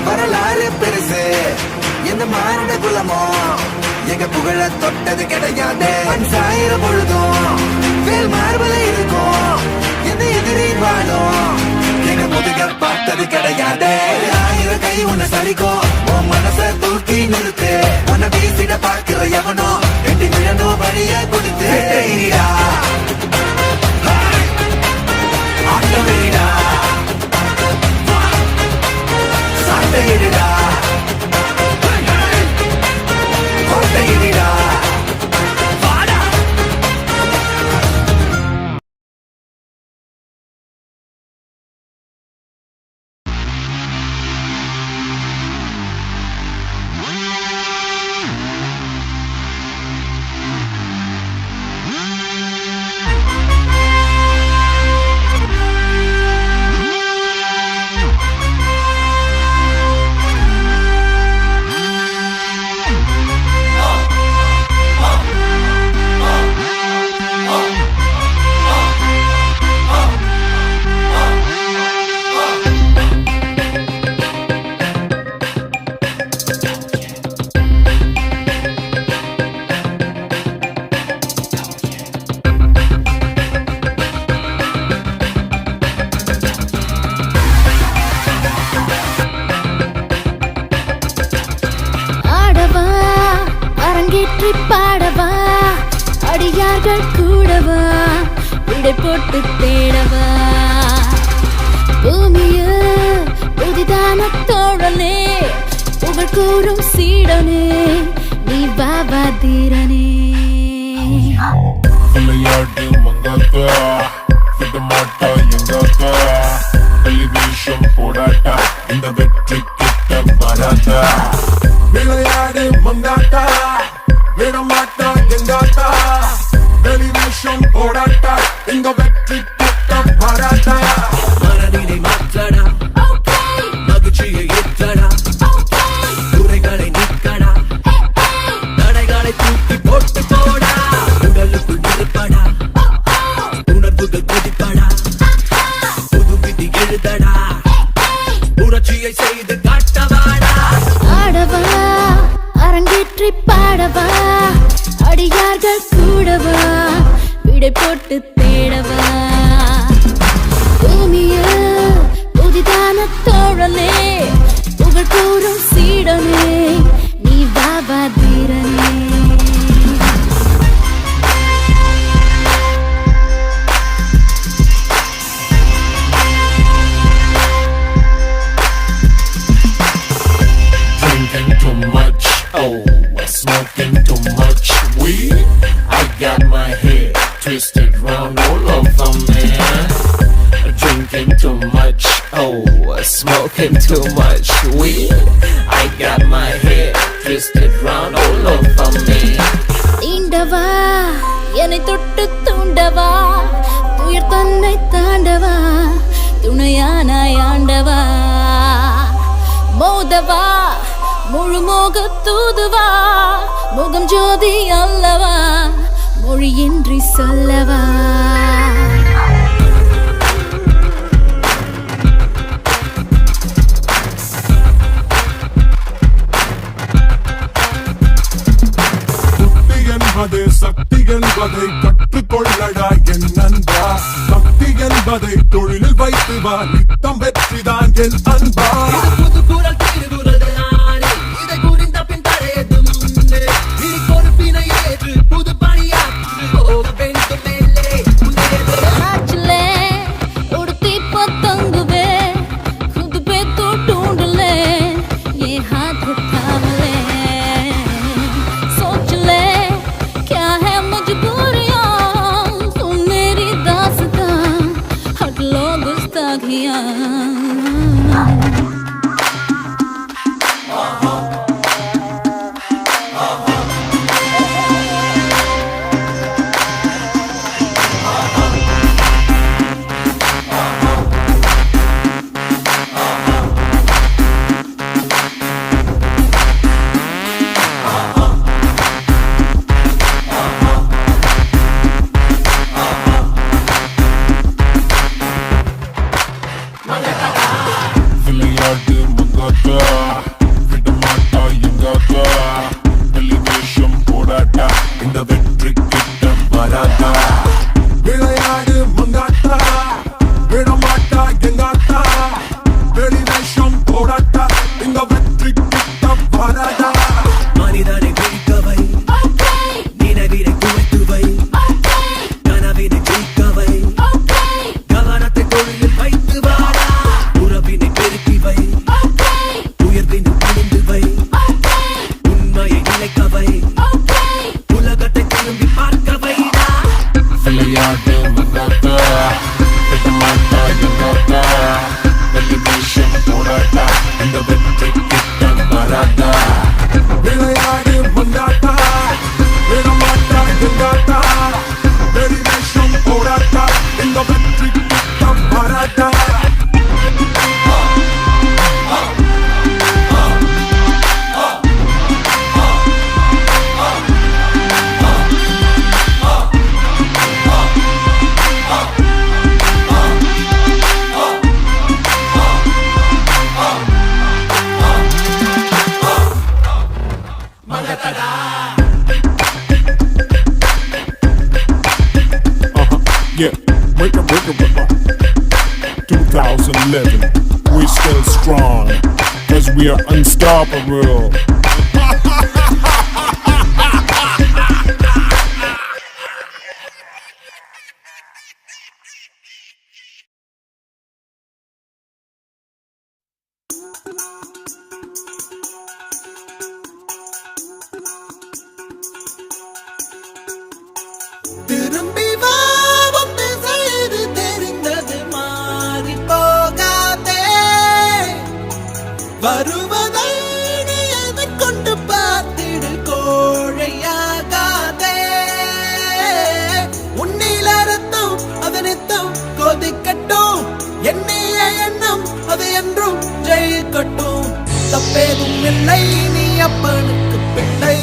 Speaker 2: வரலாறு பெருசு எந்த மானுட குலமோ எங்க புகழ தொட்டது கிடையாது மண் சாயிர பொழுதும் வேல் மார்பல இருக்கும் எந்த எதிரி வாழும் எங்க முதுக பார்த்தது கிடையாது 1000 கை உன்னை சரிக்கும் உன் மனச தூக்கி நிறுத்து உன்னை வீசிட பாக்குற எவனோ எட்டி விழணும் வழிய கொடுத்து
Speaker 8: அரங்கேற்றி பாடவா அடியார்கள் கூடவா விடை போட்டு தேடவா பூமியில் புதிதான தோழனே புகழ் கூறும் சீடனே நீ பாபா தீரனே
Speaker 9: விளையாட்டு மங்காத்தா விடமாட்டா எங்காத்தா டெலிவிஷன் போடாட்டா இந்த வெற்றி கிட்ட வராதா விளையாடு மங்காத்தா விடமாட்டா எங்காத்தா டெலிவிஷன் போடாட்டா இந்த வெற்றி கிட்ட வராதா
Speaker 2: மனதினை மாற்றடா மகிழ்ச்சியை ஏற்றடா குறைகளை நீக்கடா தடைகளை தூக்கி போட்டு போடா உடலுக்குள் இருப்படா உணர்வுகள் கொதிப்படா புது விதி எழுதடா புரட்சியை செய்து காட்டவாடா
Speaker 8: ஆடவா அரங்கேற்றி பாடவா அடியார்கள் கூடவா விடை போட்டு தேடவா பூமியில் புதிதான தோழனே புகழ் கூறும் சீடனே நீ Baba தீரனே
Speaker 9: Drinking too much, oh, smoking too much weed. I got my head twisted round all over me. Drinking too much, oh, smoking too much weed. I got my head twisted round all over me.
Speaker 8: தீண்டவா என்னை தொட்டு தூண்டவா துயர் தன்னை தாண்டவா துணையானாய் ஆண்டவா மோதவா முழு மோக தூதுவா முகம் ஜோதி அல்லவா மொழியின்றி சொல்லவா
Speaker 9: புத்தி என்பது சக்தி என்பதை கற்றுக்கொள்ளடா என் நண்பா சக்தி என்பதை தொழிலில் வைத்து வா நித்தம் வெற்றிதான் என் அன்பா
Speaker 2: புது குரல் திருகுரல் நானே இதை புரிந்த பின் தடையது முன்னே இனி பொறுப்பினை ஏற்று புது பணியாற்று போக வேண்டும் மேலே முன்னேறு
Speaker 8: ஆச்சலே உடுத்தி பத்தங்குவே खुद पे तो ढूंढ ले ये हाथ थाम ले सोच ले क्या है मजबूरियां सुन मेरी दास्तां हट लो गुस्ताखियां
Speaker 9: விளையாட்டு மங்காத்தா விடமாட்டா எங்காத்தா டெலிவிஷன் போடாட்டா இந்த வெற்றி கிட்ட வராதா விளையாடு மங்காத்தா விடமாட்டா எங்காத்தா டெலிவிஷன் போடாட்டா இந்த வெற்றி கிட்ட வராதா
Speaker 2: மனிதனை பிடிக்கவை நினைவினை குவைத்துவை கனவினை ஜெயிக்கவை கவனத்தை தொழிலில் வைத்து வாடா உறவினை பெருக்கிவை உயர்வினை புரிந்துவை உண்மையை நிலைக்கவை உலகத்தை திரும்பி பார்க்கவைடா
Speaker 9: விளையாட்டு மங்காத்தா விடமாட்டா எங்காத்தா டெலிவிஷன் போடாட்டா இந்த வெற்றி கிட்ட வராதா விளையாடு மங்காத்தா விடமாட்டா எங்காத்தா டெலிவிஷன் போடாட்டா இந்த வெற்றி கிட்ட வராதா Yeah, break it. 2011, we're still strong, cause we are unstoppable.
Speaker 2: இருக்கட்டும், தப்பேதும் இல்லை, நீ அப்பனுக்கு பிள்ளை.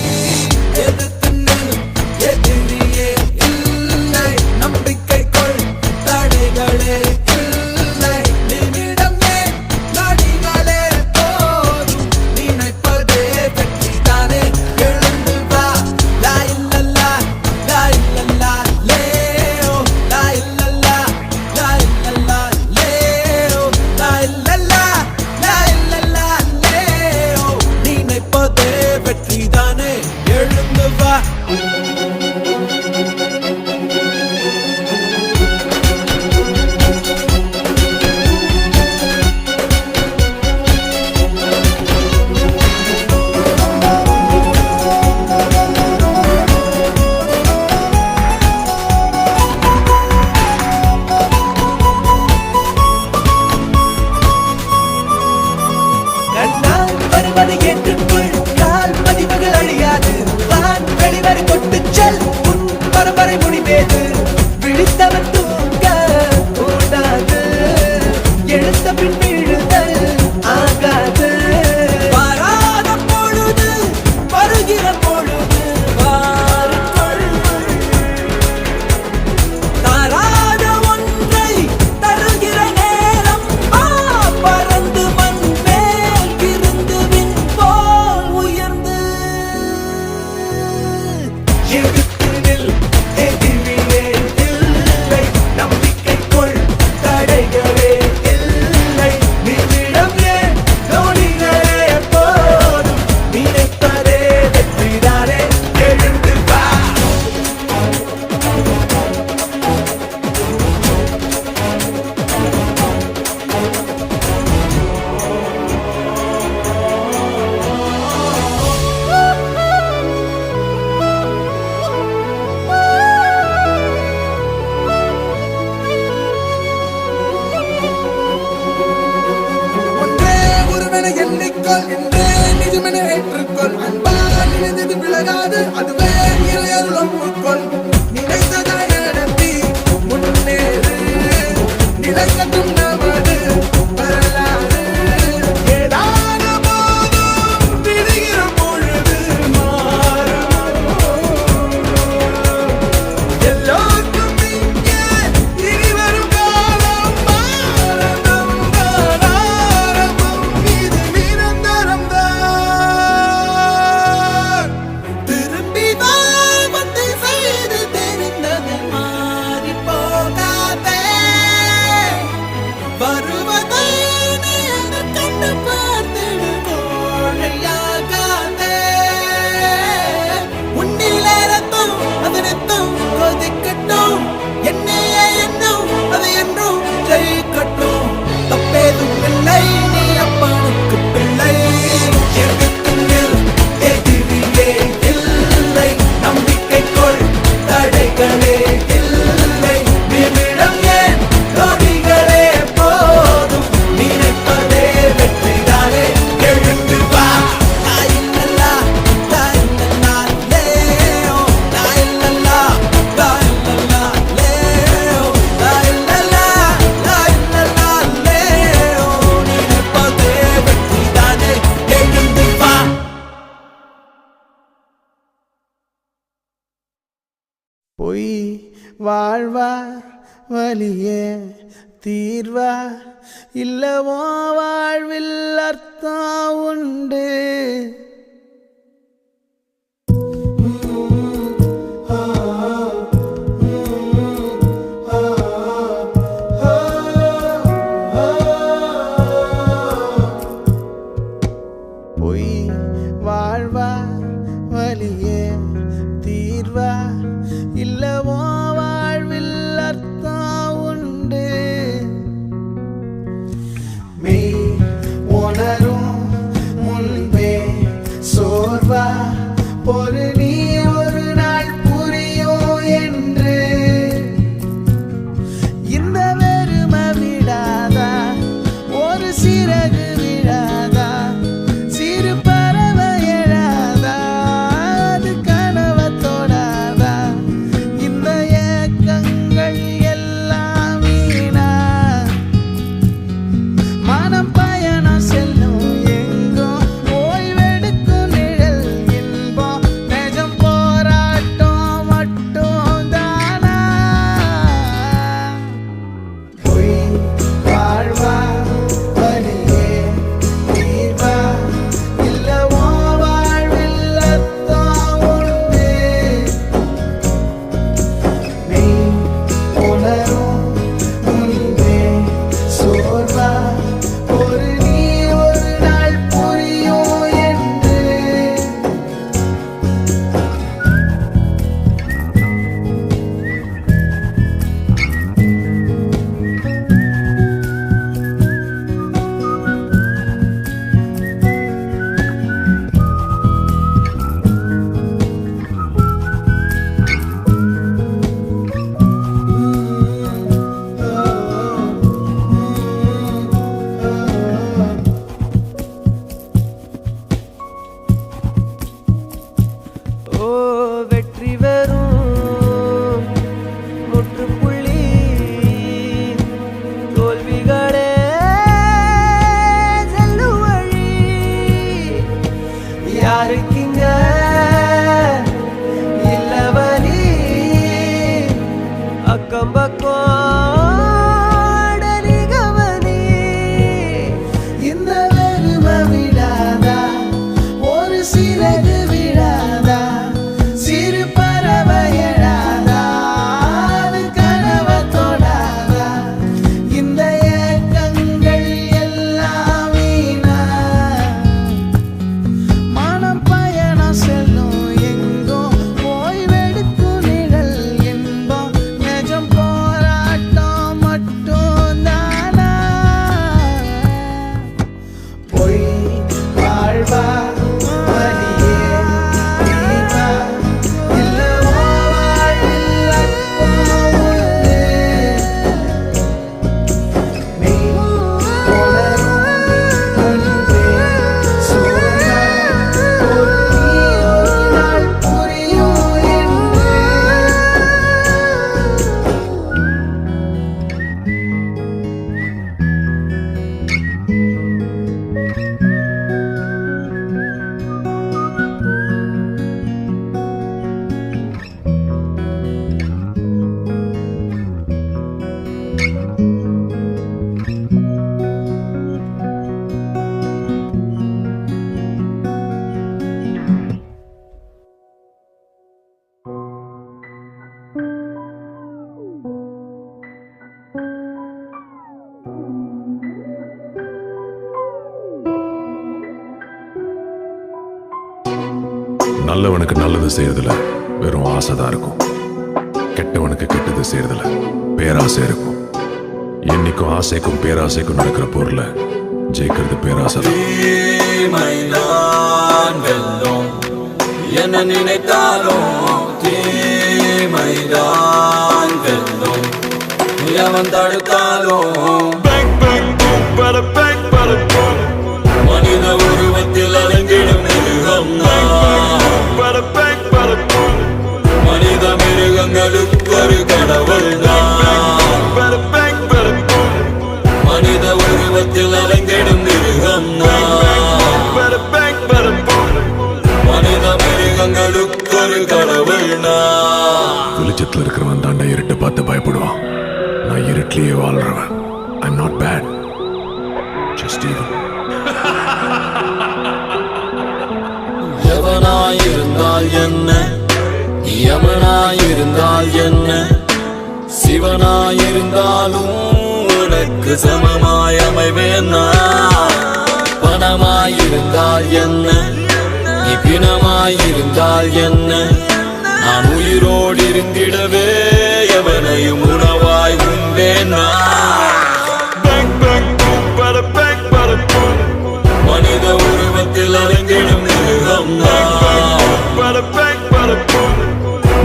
Speaker 2: எதிர்த்து நில், எதிரியே இல்லை, நம்பிக்கை கொள், தடைகளே இல்லை. நிமிடம் ஏன், நொடிகளே போதும், நினைப்பதே வெற்றிதானே. எழுந்து வா, லா இல்லல்லா, லா இல்லல்லா, லேயோ, லா இல்லல்லா, லா இல்லல்லா, லேயோ, லா இல்லல்லா, லா இல்லல்லா, லேயோ. நினைப்பதே வெற்றிதானே. எழுந்து வா. கண்ணால் வருவதை ஏற்றுக்கொள், கால் பதிவுகள் அழியாது. வான் வெளிவரை கொட்டுச் செல், உன் பரம்பரை முடிவேது. விழித்தவன் தூங்க கூடாது, எழுத்த பின் விழுதல் ஆகாது. வராத பொழுது, வருகிற பொழுது வாருங்கள். தாராத ஒன்றை தருகிற நேரம், பறந்து மண் மேல் இருந்து விண் போல் உயர்ந்து. எதிர்த்து நில், எதிரியே இல்லை, நம்பிக்கை கொள், தடைகளே இல்லை. நிமிடம் ஏன், நொடிகளே போதும், நினைப்பதே வெற்றிதானே. எழுந்து வா. ஒன்றே ஒருவன எண்ணிக்கொள், என்றே நிஜமென ஏற்றுக்கொள். அன்பா நினைந்தது விலகாது, அதுவே இறையருளும் உட்கொள். நினைத்ததை நடத்தி முன்னேறு, நிலைக்கட்டும் நமது வரலாறு. ஏதான போதும் விடுகிற பொழுது மாறும். எல்லோருக்கும் இங்கே இனி வரும் காலம் ஆரம்பம் தான், ஆரம்பம். இது நிரந்தரம் தான். திரும்பி வா, வந்து செய்து தெரிந்தது மாறி போகாதே. வருவதை நீ அந்த கண்டு பார்த்திடு, கோழையாகாதே. உன்னிலே ரத்தம், அது ரத்தம் கொதிக்கட்டும். என்னையே எண்ணும், அது என்றும் ஜெயிக்கட்டும். தப்பேதும் இல்லை, நீ அப்பனுக்கு பிள்ளை. எதிர்த்து நில், எதிரியே இல்லை, நம்பிக்கை கொள், தடைகளே இல்லை. நிமிடம் ஏன், நொடிகளே போதும், நினைப்பதே வெற்றிதானே. எழுந்து வா. லா இல்லல்லா, லா இல்லல்லா, லேயோ, லா இல்லல்லா, லா இல்லல்லா, லேயோ, லா இல்லல்லா, லா இல்லல்லா, லேயோ. நினைப்பதே வெற்றிதானே. எழுந்து வா.
Speaker 7: பொய் வாழ்வா, வலியே தீர்வா, இல்லவோ வாழ்வில் அர்த்தம் உண்டு. பொய் வாழ்வா, வலியே தீர்வா, இல்லவோ வாழ்வில் அர்த்தம் உண்டு. மெய் உணரும் முன்பே சோர்வா, பொறு நீ ஒரு நாள் புரியும் என்று. இந்த வெறுமை விடாதா, ஒரு சிறகு விடாதா, சிறு பறவை எழாதா, அது கனவை தொடாதா. இந்த ஏக்கங்கள் எல்லாம் வீணா, மனம் பயணம் செல்லும் யாருக்கிங்க இல்லவனி அக்கம் பக்கம் கவனி இந்த வெறுமை விடாதா ஒரு சிறகு விடாதா சிறு பறவை எழாதா அது கனவை தொடாதா இந்த ஏக்கங்கள் எல்லாம் வீணா மனம் பயணம் செல்லும் எங்கோ ஓய்வெடுக்கும் நிழல் என்போம் நெஜம் போராட்டம் மட்டும் தானா பொய் வாழ்வா வலியே தீர்வா இல்ல வாழ்வில் அற்பம் உண்டு நீ தொடரும் அன்பே சோனா ஒரு நாள் புரியும் என்று
Speaker 10: நல்லவனுக்கு நல்லது செய்யறதுல வெறும் ஆசைதான் இருக்கும். கெட்டவனுக்கு கெட்டது செய்யறதுல பேராசை இருக்கும். என்னைக்கும் ஆசைக்கும் பேராசைக்கும் நடக்கிற போர்ல ஜெயிக்கிறது பேராசை தான்.
Speaker 2: தீமைதான் வெல்லும் என்ன நினைத்தாலும் தீமைதான் வெல்லும் எவன் தடுத்தாலும் மனித உருவத்தில் அலங்கிடும் மிருகம் மனித மிருகங்களுக்கு ஒரு கடவுள் மனித உருவத்தில் அலங்கிடும் மிருகம் மனித மிருகங்களுக்கு ஒரு கடவுள்
Speaker 10: வெளிச்சத்துல இருக்கிறவன் தாண்டா இருட்டை பார்த்து பயப்படுவான். நான் இருட்டிலேயே வாழ்றவன். I'm not bad, just evil.
Speaker 2: எவனாயிருந்தால் என்ன யமனாயிருந்தால் என்ன சிவனாயிருந்தாலும் உனக்கு சமமாய் அமைவேன் நான். பணமாயிருந்தால் என்ன நீ பிணமாயிருந்தால் என்ன நான் உயிரோடு இருந்திடவே எவனையும் உணவாய் உண்டேன் நான். மனித உருவத்தில் அலங்கிடும் மிருகம்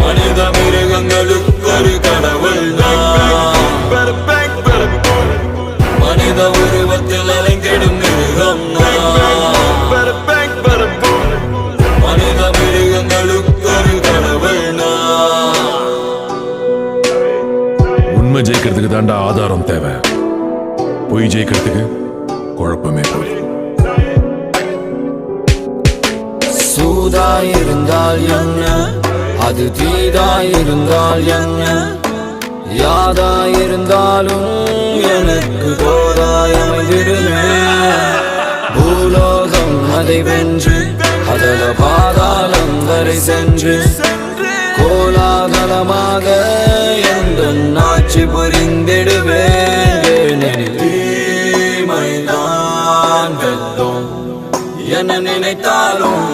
Speaker 2: மனித மிருகங்களுக்கு ஒரு கடவுள் மனித உருவத்தில் அலங்கிடும் மிருகம் மனித மிருகங்களுக்கு ஒரு கடவுள்
Speaker 10: உண்மை ஜெயிக்கிறதுக்கு தாண்டா ஆதாரம் தேவை. பொய் ஜெயிக்கிறதுக்கு குழப்பமே போய்.
Speaker 2: சூதாயிருந்தால் என்ன அது தீதாயிருந்தால் என்ன யாதாயிருந்தாலும் எனக்கு தோதாயமைந்திடுமே. பூலோகம் அதை வென்று அதல பாதாளம் வரை சென்று கோலாகலமாக எந்த ஆட்சி புரிந்திடுவேன். தீமைதான் வெல்லும் என்ன நினைத்தாலும்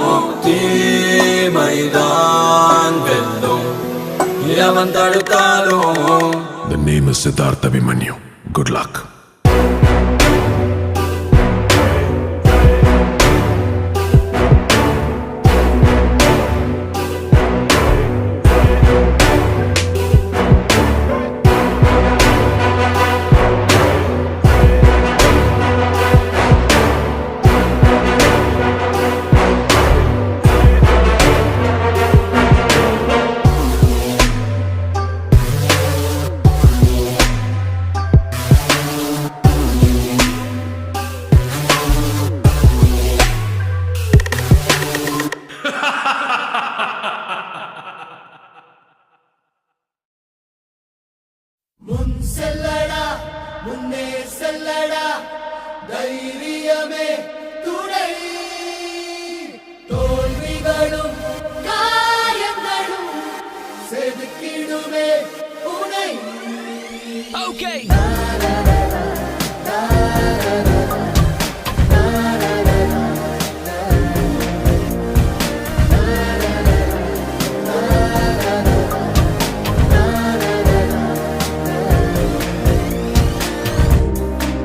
Speaker 2: தீமைதான் வெல்லும் எவன் தடுத்தாலும்.
Speaker 10: The name is Siddhartha Abhimanyu. Good luck.
Speaker 2: முன் செல்லடா முன்னே செல்லடா தைரியமே துணை தோல்விகளும் காயங்களும் செதுக்கிடுமே உனை
Speaker 5: Okay.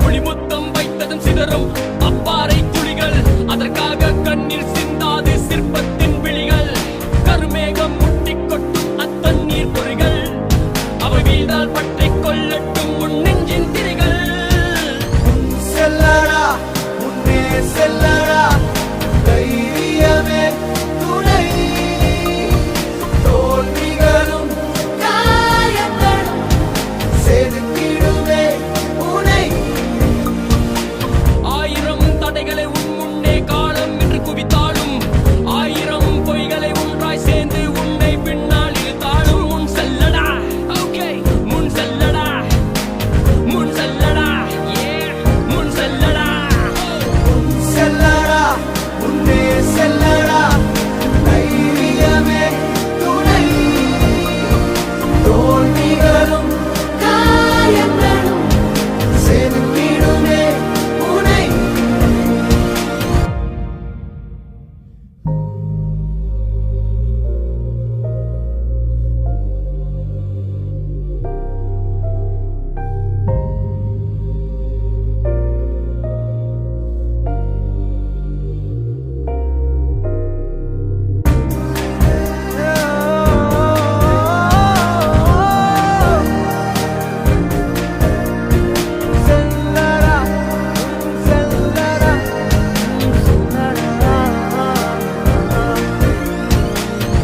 Speaker 11: புலிமுத்தம் வைத்ததும் சிதறும் அப்பாறை துளிகள் அதற்காக கண்ணீர் சிந்தாது சிற்பத்தின் விழிகள் கருமேகம் முட்டிக் கொட்டும் அத்தண்ணீர் பொறிகள் அவை வீழ்ந்தால் பற்றிக் கொள்ளட்டும் உன் நெஞ்சின் திரிகள்
Speaker 2: முன் செல்லடா முன்னே செல்லடா தைரியமே துணை தோல்விகளும் காயங்களும் செதுக்கிடுமே உனை
Speaker 11: ஆயிரம் தடைகளை உன் முன்னே காலம் என்று குவித்தாலும் ஆயிரம் பொய்களை ஒன்றாய் சேர்ந்து உன்னை பின்னால் இழுத்தாலும் முன் செல்லடா ஓகே முன் செல்லடா முன் செல்லடா ஏ முன் செல்லடா
Speaker 2: முன் செல்லடா முன்னே செல்லடா தைரியமே துணை தோல்விகளும் காயங்களும் செதுக்கிடுமே உனை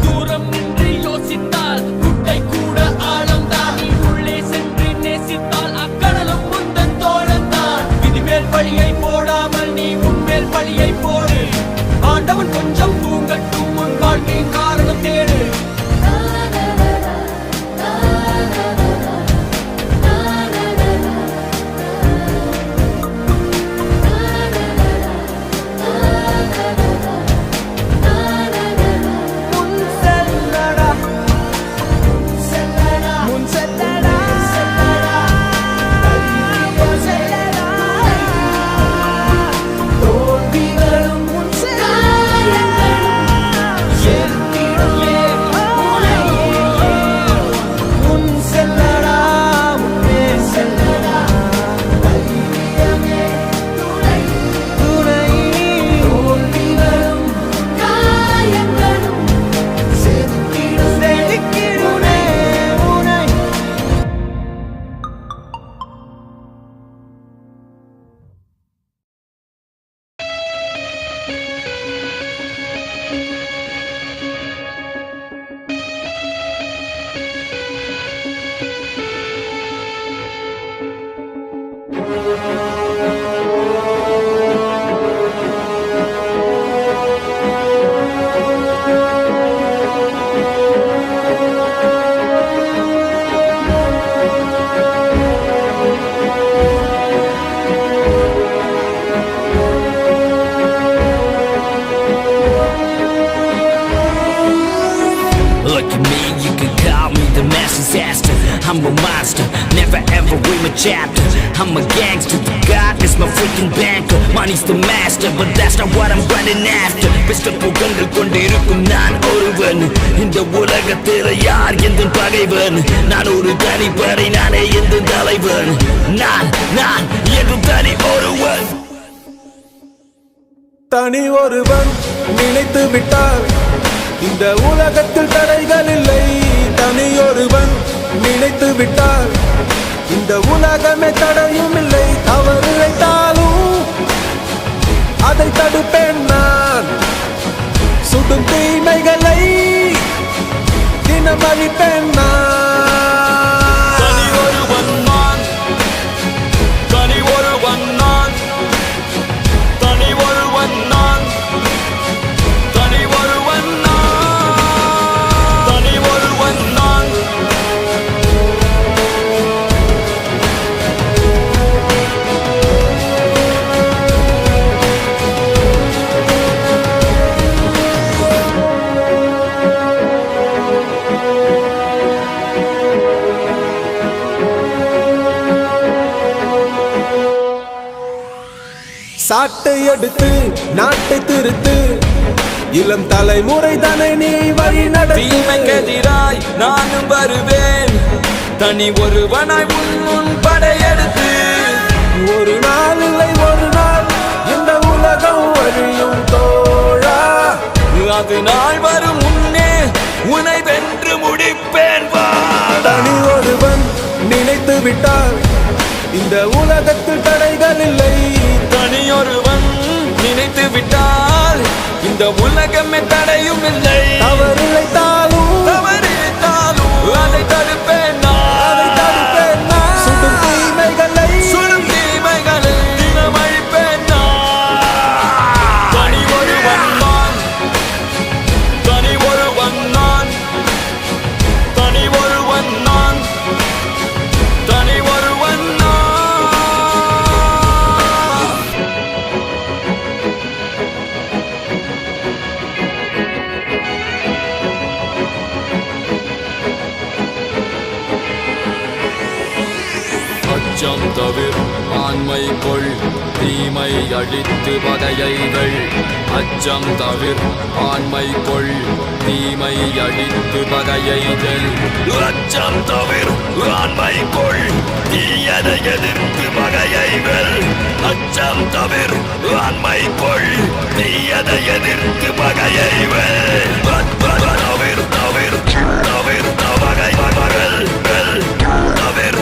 Speaker 11: தூரம் நின்று யோசித்தால் குட்டை கூட ஆழம்தான் நீ உள்ளே சென்று நேசித்தால் அக்கடலும் முந்தன் தோழந்தான் விதிமேல் பழியை போடாமல் நீ உன்மேல் பழியை போடு ஆண்டவன் கொஞ்சம் தூங்கட்டும் உன் வாழ்க்கையின் காரணம் தேடு
Speaker 2: முன் செல்லடா செல்லடா முன் செல்லடா செல்லடா செல்லடா தோல்விகளும் முன் முன் செல்லடா முன்னே செல்லடா தைரியமே துணை துணை தோல்விகளும் காயங்களும் செதுக்கிடுமே உனை
Speaker 5: Look at me, you can call me the mass disaster. I'm a monster, never ever read my chapter. I'm a gangster, the God is my freaking banker. Money's the master, but that's not what I'm running after. Pistol புகழ்ந்து கொண்டிருக்கும் நான் ஒருவன். இந்த உலகத்தில் யார் எந்த பகைவன்? நான் ஒரு தனிப்படை, நானே எந்த தலைவன். நான் என்றும் தனி ஒருவன்.
Speaker 6: தனி ஒருவன் நினைத்து விட்டால் இந்த உலகத்தில் தடைகள் இல்லை. தனியொருவன் நினைத்து விட்டால் இந்த உலகமே தடையும் இல்லை. தவறு இழைத்தாலும் அதை தடுப்பேன் நான். சுடும் தீமைகளை தினம் அழிப்பேன் நான்.
Speaker 11: தனி ஒருவன் நான் தனி ஒருவன் நான் தனி ஒருவன் நான் தனி ஒருவன் நான்
Speaker 6: சாட்டை எடுத்து நாட்டை திருத்து இளம் தலைமுறை தானே நீ வழி
Speaker 11: தீமைக்கெதிராய் நானும் வருவேன் தனி ஒருவனாய் உன் படையெடுத்து
Speaker 6: ஒரு நாள் இல்லை ஒரு நாள் இந்த உலகம் வழியும் தோழா
Speaker 11: அது நாள் வரும் முன்னே உன்னை வென்று முடிப்பேன் வா
Speaker 6: தனி ஒருவன் நினைத்து விட்டால் இந்த உலகத்தில் தடைகள் இல்லை
Speaker 11: தனியொருவன் நினைத்து விட்டால் இந்த உலகமே தடையும் இல்லை
Speaker 6: தவறிழைத்தாலும்
Speaker 11: அதை தடுப்பேன்
Speaker 6: சுடும் தீமைகளை
Speaker 11: தினம் அழிப்பேன் தனி ஒருவன் நான் தனி ஒருவன் நான் தனி ஒருவன் நான் தனி ஒருவன் நான் அச்சம் தவிர ஆண்மை கொள் தீமை அழித்து பகையைகள் அச்சம் தவிர ஆண்மை கொள் தீமை அழித்து பகையைகள் அச்சம் தவிர ஆண்மை கொள் தீயதை எதிர்த்து பகையைகள் அச்சம் தவிர ஆண்மை கொள் தீயதை எதிர்த்து பகையைகள் தவிர தவிர தவிர பகை பகல் தவிர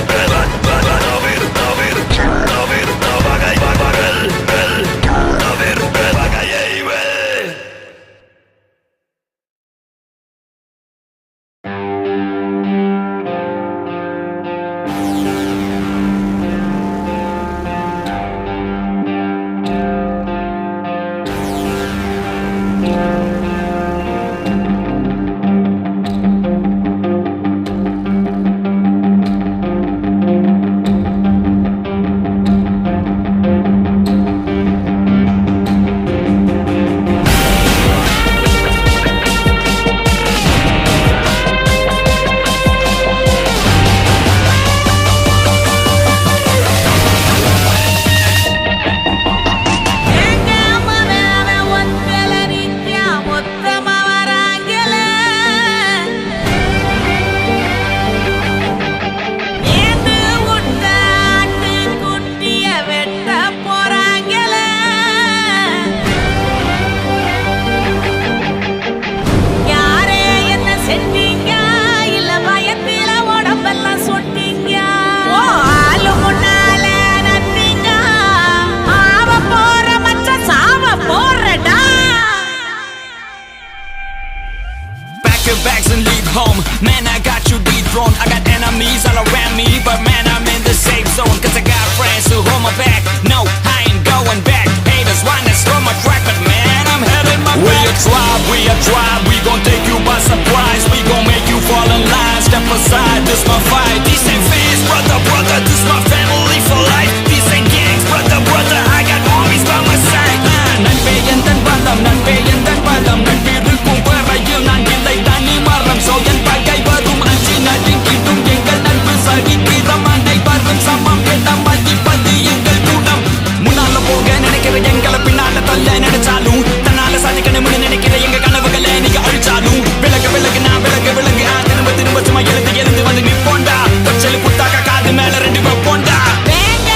Speaker 2: வேங்க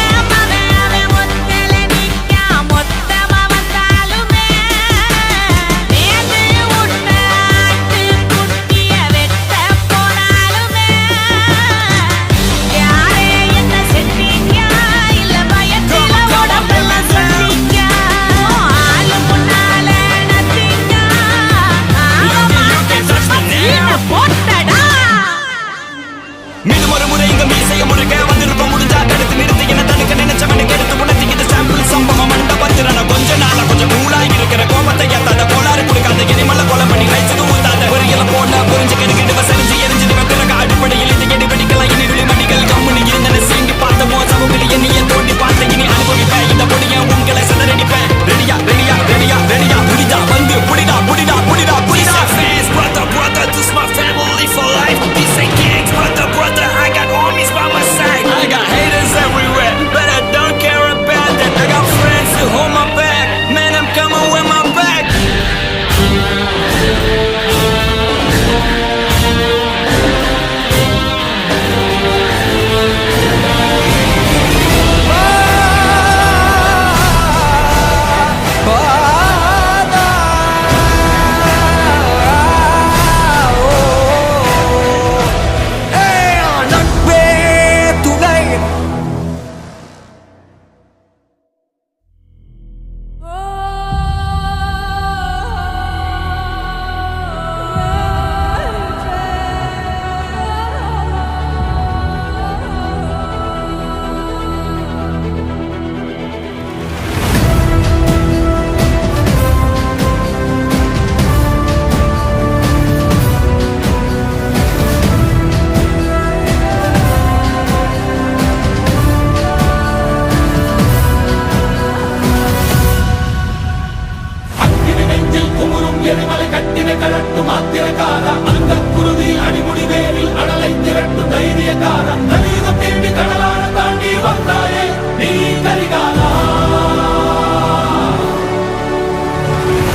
Speaker 6: எரிமலை கட்டினை கலட்டும் ஆத்திரக்கார அந்த குருதி அடிமுடி வேரில் அடலை திரட்டும் தைரியக்கார நலீதம் தேடி கடலான தாண்டி வந்தாயே நீ கரிகாலா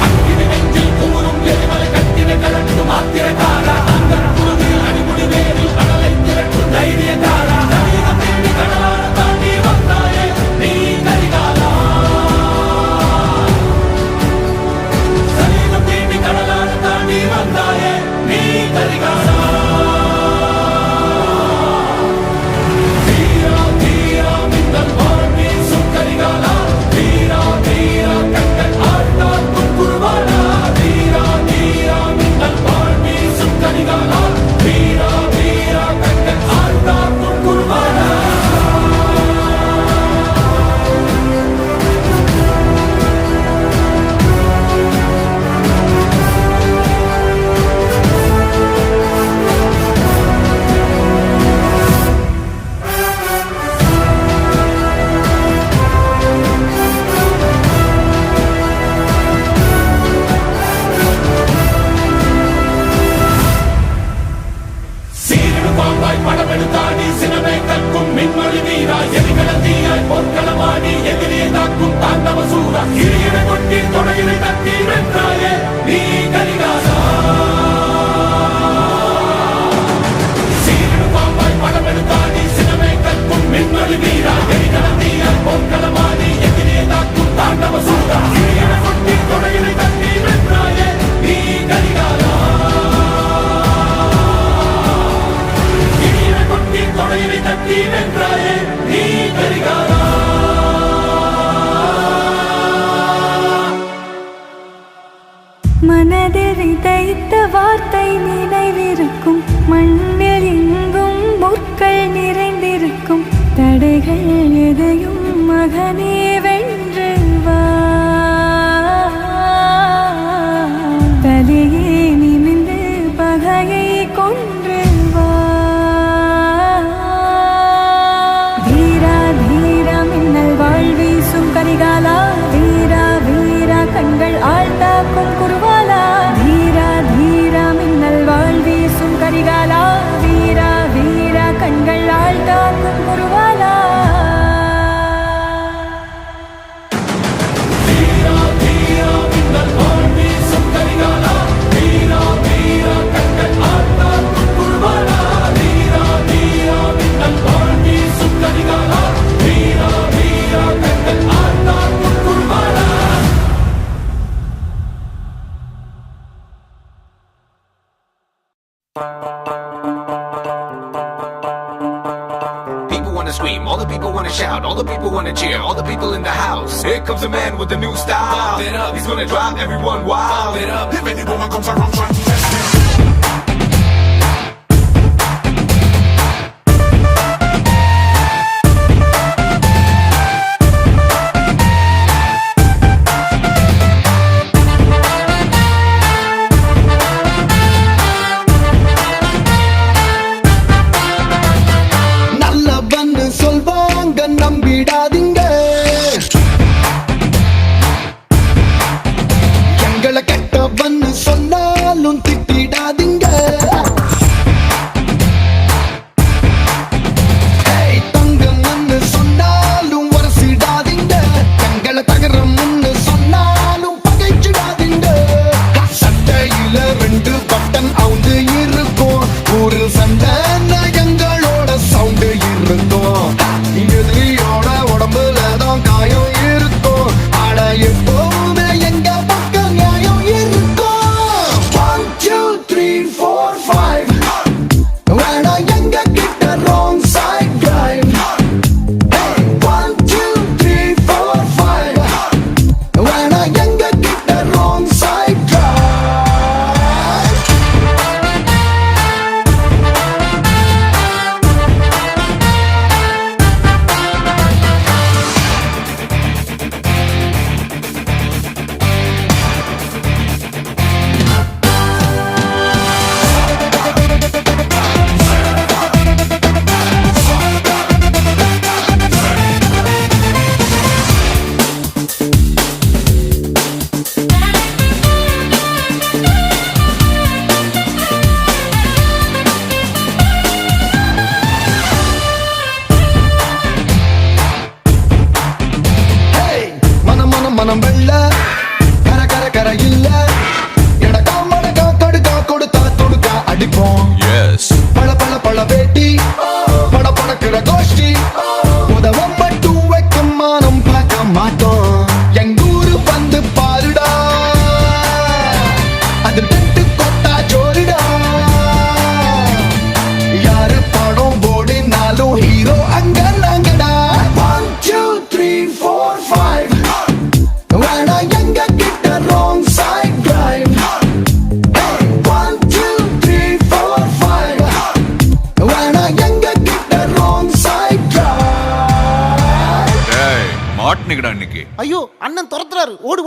Speaker 6: அக்கினி நெஞ்சில் குமுறும் எரிமலை கட்டினை கலட்டும் ஆத்திரக்கார அந்த குருதி அடிமுடி வேரில் அடலை திரட்டும் தைரியக்கார நலீதம் தேடி கடலான தாண்டி வந்தாயே நீ கரிகாலா சலீதம் தேடி கடலான தாண்டி வந்தாயே நீ கரிகாலா தீரா தீரா மின்னல் வாழ்வி சுக்கரிகாலா தீரா தீரா கண்கள் ஆழ்ந்தாக்கும் குருவாளா தீரா தீரா மின்னல் வாழ்வி சுக்கரிகாலா தீரா தீரா கண்கள் ஆழ்ந்தாக்கும் குருவாளா சீரிடு பாம்பாய் படமெடுத்தாடி சினமே கற்கும் மின்மொழி வீரா எரிகள தீயாய் பொற்களமாடி எதிரே தாக்கும் தாண்டவ சூரா கிரியிட கொட்டி தொடையினை தட்டி வென்றாயே நீ கரிகாலா சீரிடு பாம்பாய் படமெடுத்தாடி சினமே கற்கும் மின்மொழி வீரா எரிகள தீயாய் பொற்களமாடி எதிரே தாக்கும் தாண்டவ சூரா கிரியிட கொட்டி தொடையினை தட்டி வென்றாயே நீ கரிகாலா தொடையினை தட்டி வென்றாயே நீ கரிகாலா
Speaker 8: மனதில் விதைத்த வார்த்தை நினைவிருக்கும் மண்ணில் எங்கும் முற்கள் நிறைந்திருக்கும் தடைகள் எதையும் மகனே வென்று வா தலையே நிமிந்து பகையை கொன்று வா வீரா வீரா மின்னல் வாழ்வீசும் கரிகாலா வீரா வீரா கண்கள் ஆழ்ந்தாக்கும் குருவாலா வீரா வீரா மின்னல் வாழ்வீசும் கரிகாலா வீரா வீரா கண்கள் ஆழ்ந்தாக்கும் குருவாலா
Speaker 6: தீரா தீரா மின்னல் வாழ்வி சுக்கரிகாலா தீரா தீரா கண்கள் ஆழ்ந்தாக்கும் குருவாலா தீரா தீரா மின்னல் வாழ்வி சுக்கரிகாலா தீரா தீரா கண்கள் ஆழ்ந்தாக்கும் குருவாலா
Speaker 2: People wanna scream, all the people wanna shout, all the people wanna cheer, all the people in the house. Here comes a man with a new style. Live it up. He's gonna drive everyone wild. Live it up. If any woman comes around trying to test it.
Speaker 3: நல்லவன்னு சொல்வாங்க நம்பிடாதீங்க எங்களை கெட்டவன்னு சொன்னாலும்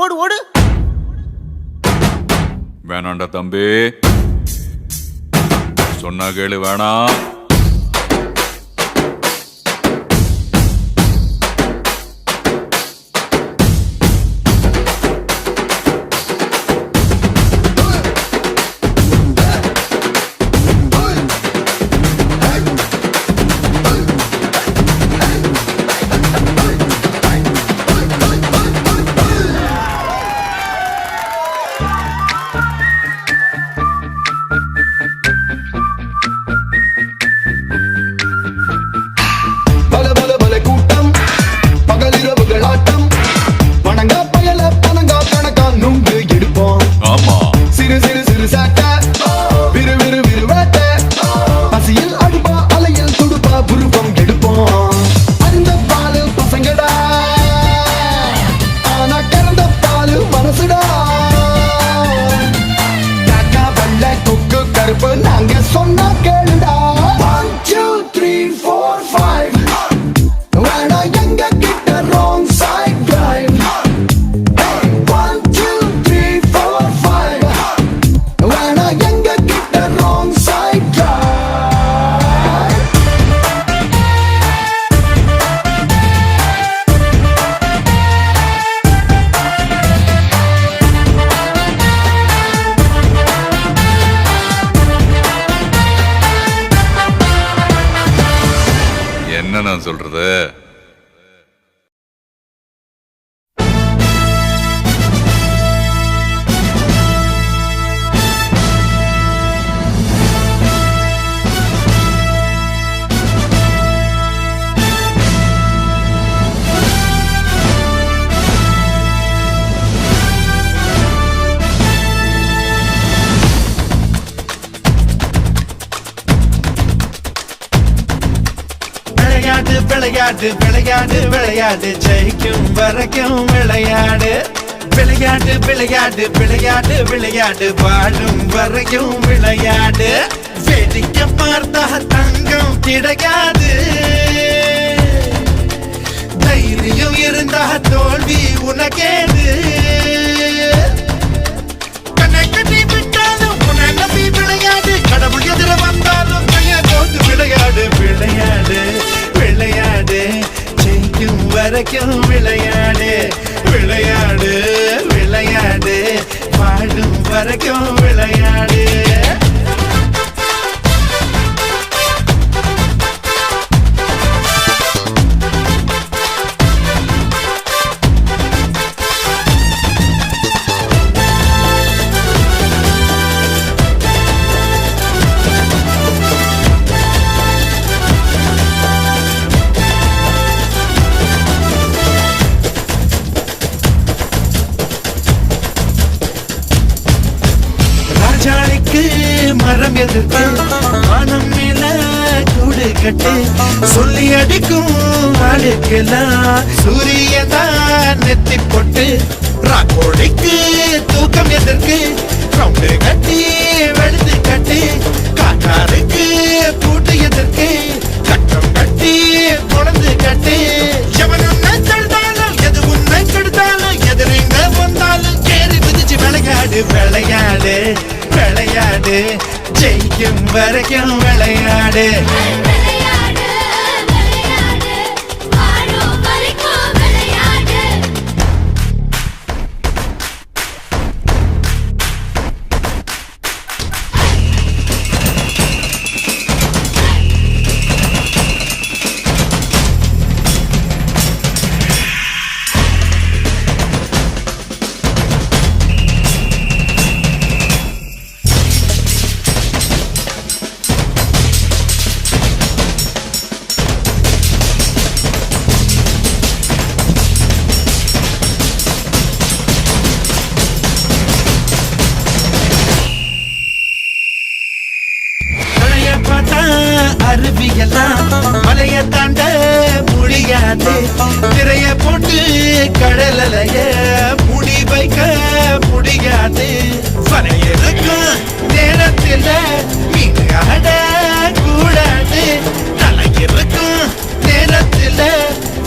Speaker 3: ஓடு ஓடு.
Speaker 10: வேணாண்டா தம்பி, சொன்னா கேளு. வேணாம்.
Speaker 2: பல பல பல கூட்டம், பகலிரவுகள் ஆட்டம், வணங்கா பயல பணங்கா கணக்கா நுங்கு எடுப்போம்.
Speaker 10: ஆமா,
Speaker 2: சிறு சிறு சிறு சாட்டை, விறு விறு விறு வேட்டை, பசியில் அடுப்பா அலையில் துடுப்பா புருவம் எடுப்போம். அருந்த பாலு பசங்கடா, ஆனா கறந்த பாலு மனசுடா. காக்கா வெள்ளை கொக்கு கருப்பு நாங்க சொன்னா கேளுடா. 1 2 3 4 5 வேணா எங்க கிட்ட wrong side drive. 1 2 3 4 5 வேணா எங்க கிட்ட wrong side drive.
Speaker 10: என்ன நான் சொல்றது?
Speaker 6: விளையாடு விளையாடு விளையாடு விளையாடு ஜெயிக்கும் வரைக்கும் விளையாடு. விளையாடு விளையாடு விளையாடு விளையாடு வாழும் வரைக்கும் விளையாடு. வேடிக்கை பார்த்தா தங்கம் கிடைக்காது, தைரியம் இருந்தா தோல்வி உனக்கேது. கண்ணை கட்டி விட்டாலும் உன்னை நம்பி விளையாடு, கடவுள் எதிர வந்தாலும் கையை கோர்த்து விளையாடு. விளையாடு விளையாடு ஜெயிக்கும் வரைக்கும் விளையாடு. விளையாடு விளையாடு வாழும் வரைக்கும் விளையாடு. ராஜாளிக்கு மரம் எதிர்த்து வானம் மேல கூடு கட்டு, சொல்லி அடிக்கும் ஆளுக்கெல்லாம் சூரியதான் நெத்தி போட்டு. ராக்கோடிக்கு தூக்கம் எதற்கு, ரவுண்டு கட்டி வெளுத்து கட்டு. காக்காருக்கு பூட்டு எதற்கு, கட்டம் கட்டி கொண்டு கட்டு. எவன் உன்னை கெடுத்தாலும் எது உன்னை கெடுத்தாலும் எதிரிங்க வந்தாலும் கேறி விதிச்சு விளையாடு. விளையாடு விளையாடு ஜெயிக்கும் வரைக்கும் விளையாடு.
Speaker 8: விளையாடு விளையாடு வாழும் வரைக்கும் விளையாடு.
Speaker 6: அருவியெல்லாம் மலைய தாண்ட முடியாது. திரைய போட்டு கடலைய முடி வைக்க முடியாது. வரையறுக்கும் நேரத்தில் மீன் ஆட கூடாது. தலையிருக்கும் நேரத்தில்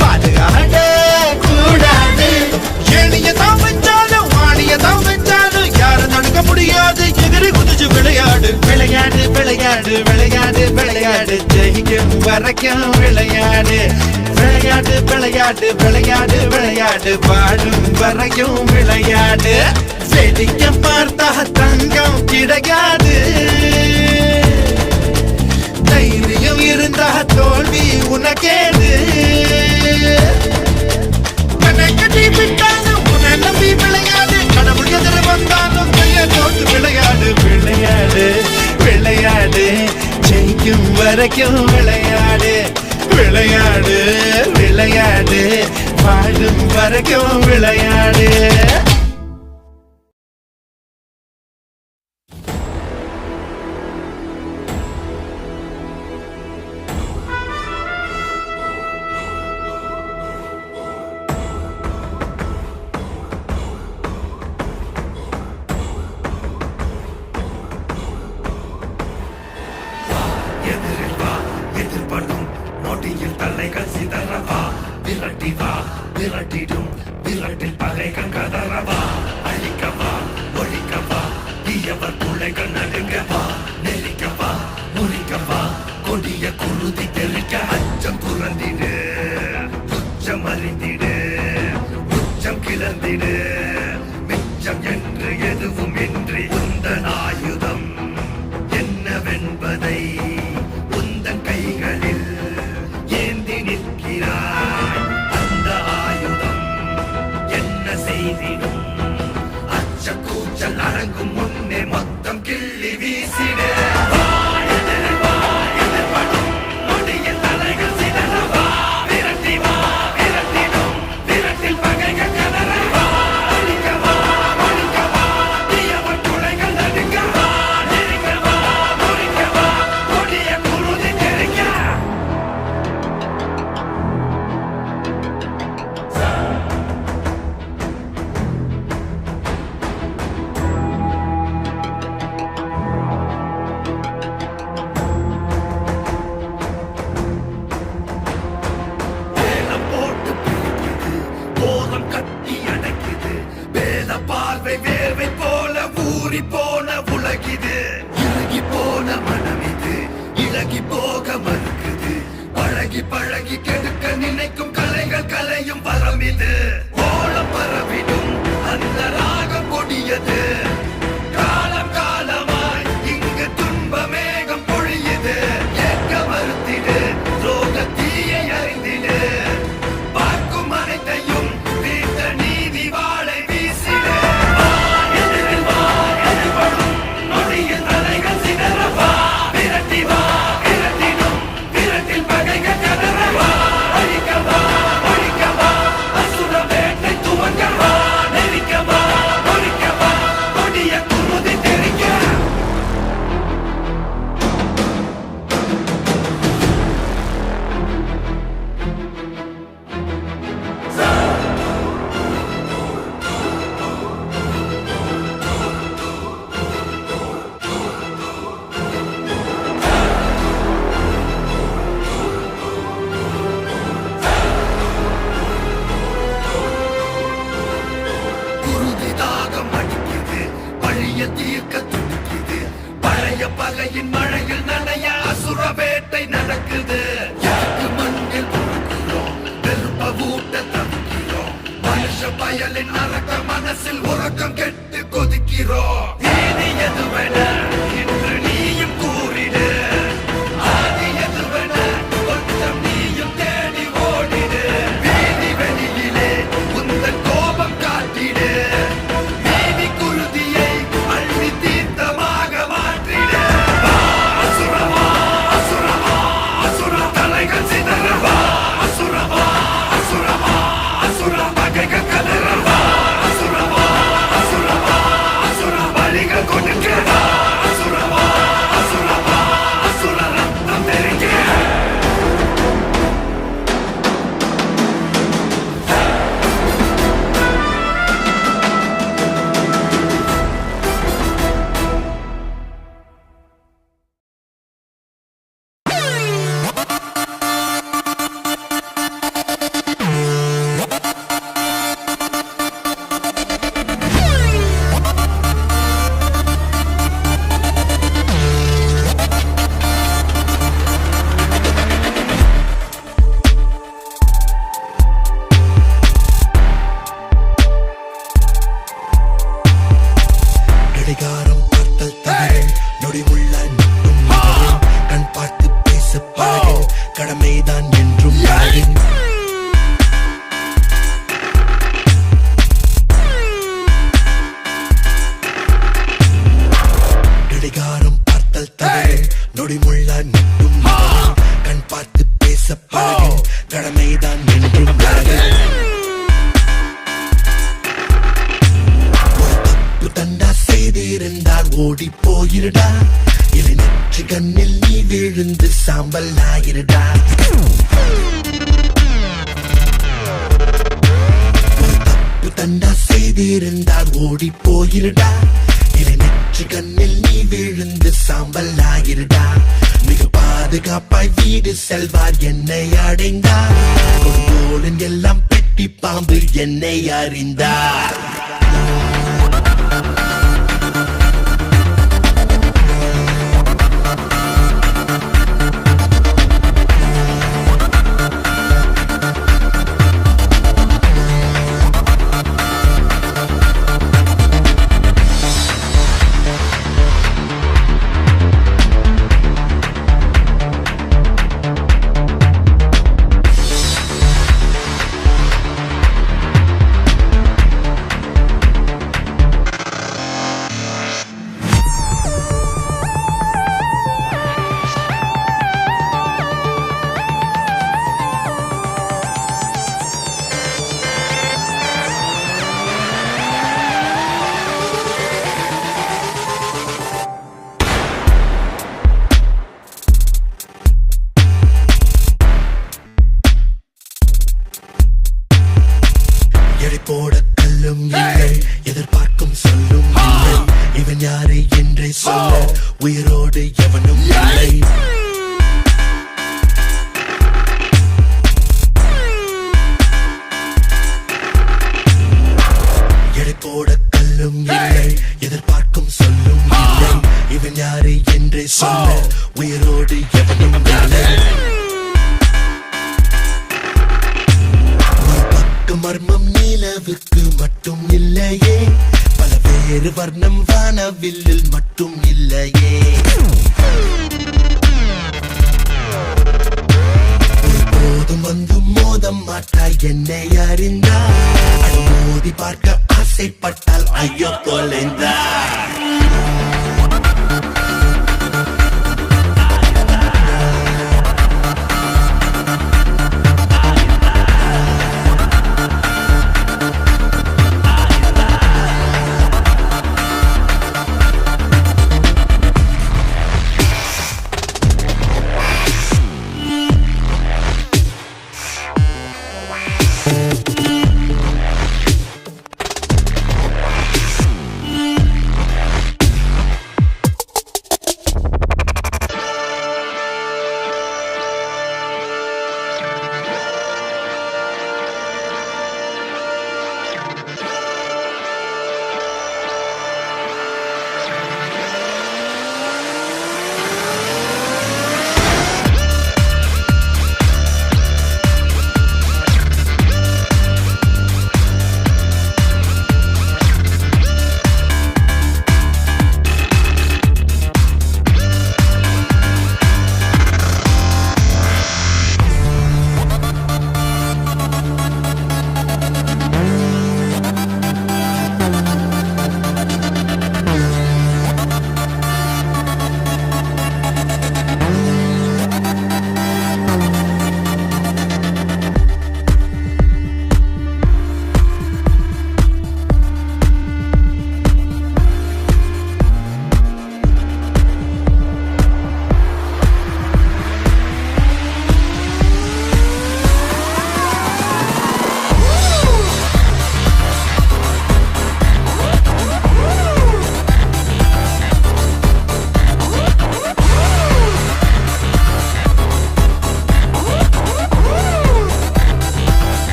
Speaker 6: பாடு ஆட கூடாது. எளிய தான் வச்சாலும்
Speaker 2: துள்ளி குதிச்சு விளையாடு விளையாடு விளையாடு விளையாடு விளையாடு ஜெயிக்கும் வரைக்கும் விளையாடு விளையாடு விளையாடு விளையாடு விளையாடு பாடும் வரைக்கும் விளையாடு வேடிக்கை பார்த்தா தங்கம் கிடையாது தைரியம் இருந்தா தோல்வி உனக்கேது கண்ணை கட்டி விட்டாலும் உன்னை நம்பி விளையாடு கடவுள் எதிர வந்தாலும் கையை போட்டு விளையாடு விளையாடு விளையாடு ஜெயிக்கும் வரைக்கும் விளையாடு விளையாடு விளையாடு வாழும் வரைக்கும் விளையாடு
Speaker 6: எதிர்படும் நொடியில் தலைகள் சிதறவா விரட்டி வா விரட்டிடும் விரட்டில் பகைகள் கதறவா அழிக்கவா ஒழிக்கவா தீயவர் பிள்ளைகள் நடுங்கவா நெருக்கவா முறிக்கவா கொடிய குருதி தெளிக்க அச்சம் துறந்திடு உச்சம் அறிந்திடு உச்சம் கிளந்திடு மிச்சம் என்று எதுவும் இன்றி உந்தன் ஆயுதம் என்னவென்பதை கைகளில் ஏந்தி நிற்கிறாய் அந்த ஆயுதம் என்ன செய்திடும் அச்ச கூச்சல் அடங்கும் முன்னே மொத்தம் கிள்ளி வீசிட போன உலகிது இறங்கி போன மனம் இது இழகி போக மறுக்குது பழகி பழகி கெடுக்க நினைக்கும் கலைகள் கலையும் வரம் இது ஓலம் பரவிடும் அந்த ராகம் கொடியது காலம் காலமாய் இங்கு துன்ப மேகம் பொழியுது ஏற்க மறுத்திடு ரோக தீயை அறிந்திடு பார்க்கும் அனைத்தையும் வீட்ட நீதி வாழை வீசிடு தீர்க்க துடிக்குது பழைய பகையின் மழையில் நனைய அசுர வேட்டை நடக்குது எனக்கு மண்ணில் உருக்குறோம் வெறுப்ப ஊட்ட தவிக்கிறோம் மனுஷ பயலின் அரக்க மனசில் உறக்கம் கெட்டு கொதிக்கிறோம் நீதி எதுவென இன்று நீயும் கூறிடு ஆதி எதுவென கொஞ்சம் நீயும் தேடி ஓடிடு வீதி வெளியிலே உந்தன் கோபம் காட்டிடு நீதி குருதியை அள்ளி தீர்த்தமாக மாற்றிடு
Speaker 2: நொடிமுள்ள நட்டும் கண் பார்த்து பேச பழகு கடமைதான் என்றும் அழகு தண்டா செய்திருந்தால் ஓடி போயிருடா இலை நெற்றி கண்ணில் நீ விழுந்து சாம்பல் ஆயிருடா தப்பு தண்டா செய்திருந்தால் ஓடி போயிருடா இலை நெற்றி கண்ணில் நீ விழுந்து சாம்பல் ஆயிருடா மிக பாதுகாப்பாய் வீடு செல்வார் என்னை அடைந்தார் கொடுங்கோலன் எல்லாம் பெட்டி பாம்பு என்னை அறிந்தார் போட கல்லும் இல்லை எதிர்பார்க்கும் சொல்லும் இல்லை இவன் யாரு என்றே சொல்ல உயிரோடு எவனும் இல்லை எடை போட கல்லும் இல்லை எதிர்பார்க்கும் சொல்லும் இல்லை இவன் யாரு என்றே சொல்ல உயிரோடு எவனும் இல்லை மர்மம் நிலவுக்கு மட்டும் இல்லையே பல வேறு வர்ணம் வானவில்லில் மட்டும் இல்லையே போதும் வந்து மோதம் மாட்டாய் என்னை அறிந்தார் மோதி பார்க்க ஆசைப்பட்டால் ஐயோ தொலைந்தார்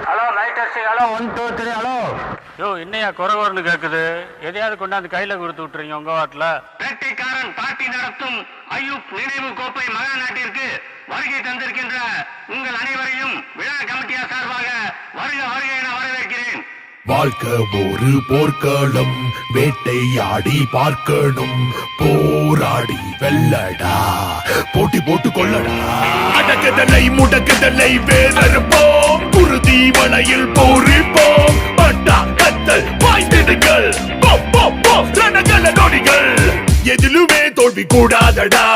Speaker 4: hello light testing hello 1 2 3 hello
Speaker 12: யோ என்னையா குறவர்னு கேக்குது? எதையாவது கொண்டாந்து கையில கொடுத்து விட்டுறீங்க உங்க வாட்டில்.
Speaker 4: வேட்டைக்காரன் பார்ட்டி நடத்தும் ஐயூப் நினைவு கோப்பை மகா நாட்டிற்கு வருகை தந்திருக்கின்ற உங்கள் அனைவரையும் விழா கமிட்டியார் சார்பாக வருக வருக என வரவேற்கிறேன்.
Speaker 6: வாழ்க்கை ஒரு போர்க்களம், வேட்டையாடி பார்க்கணும், போராடி வெல்லடா, போட்டி போட்டு கொள்ளடா. அடக்குதலை முடக்குதலை வேறறுப்போம், குருதி வளையில் போரிப்போம், பட்டா கத்தல் பாய்ந்திடுங்கள், ரணகல நொடிகள். எதிலுமே தோல்வி கூடாதடா,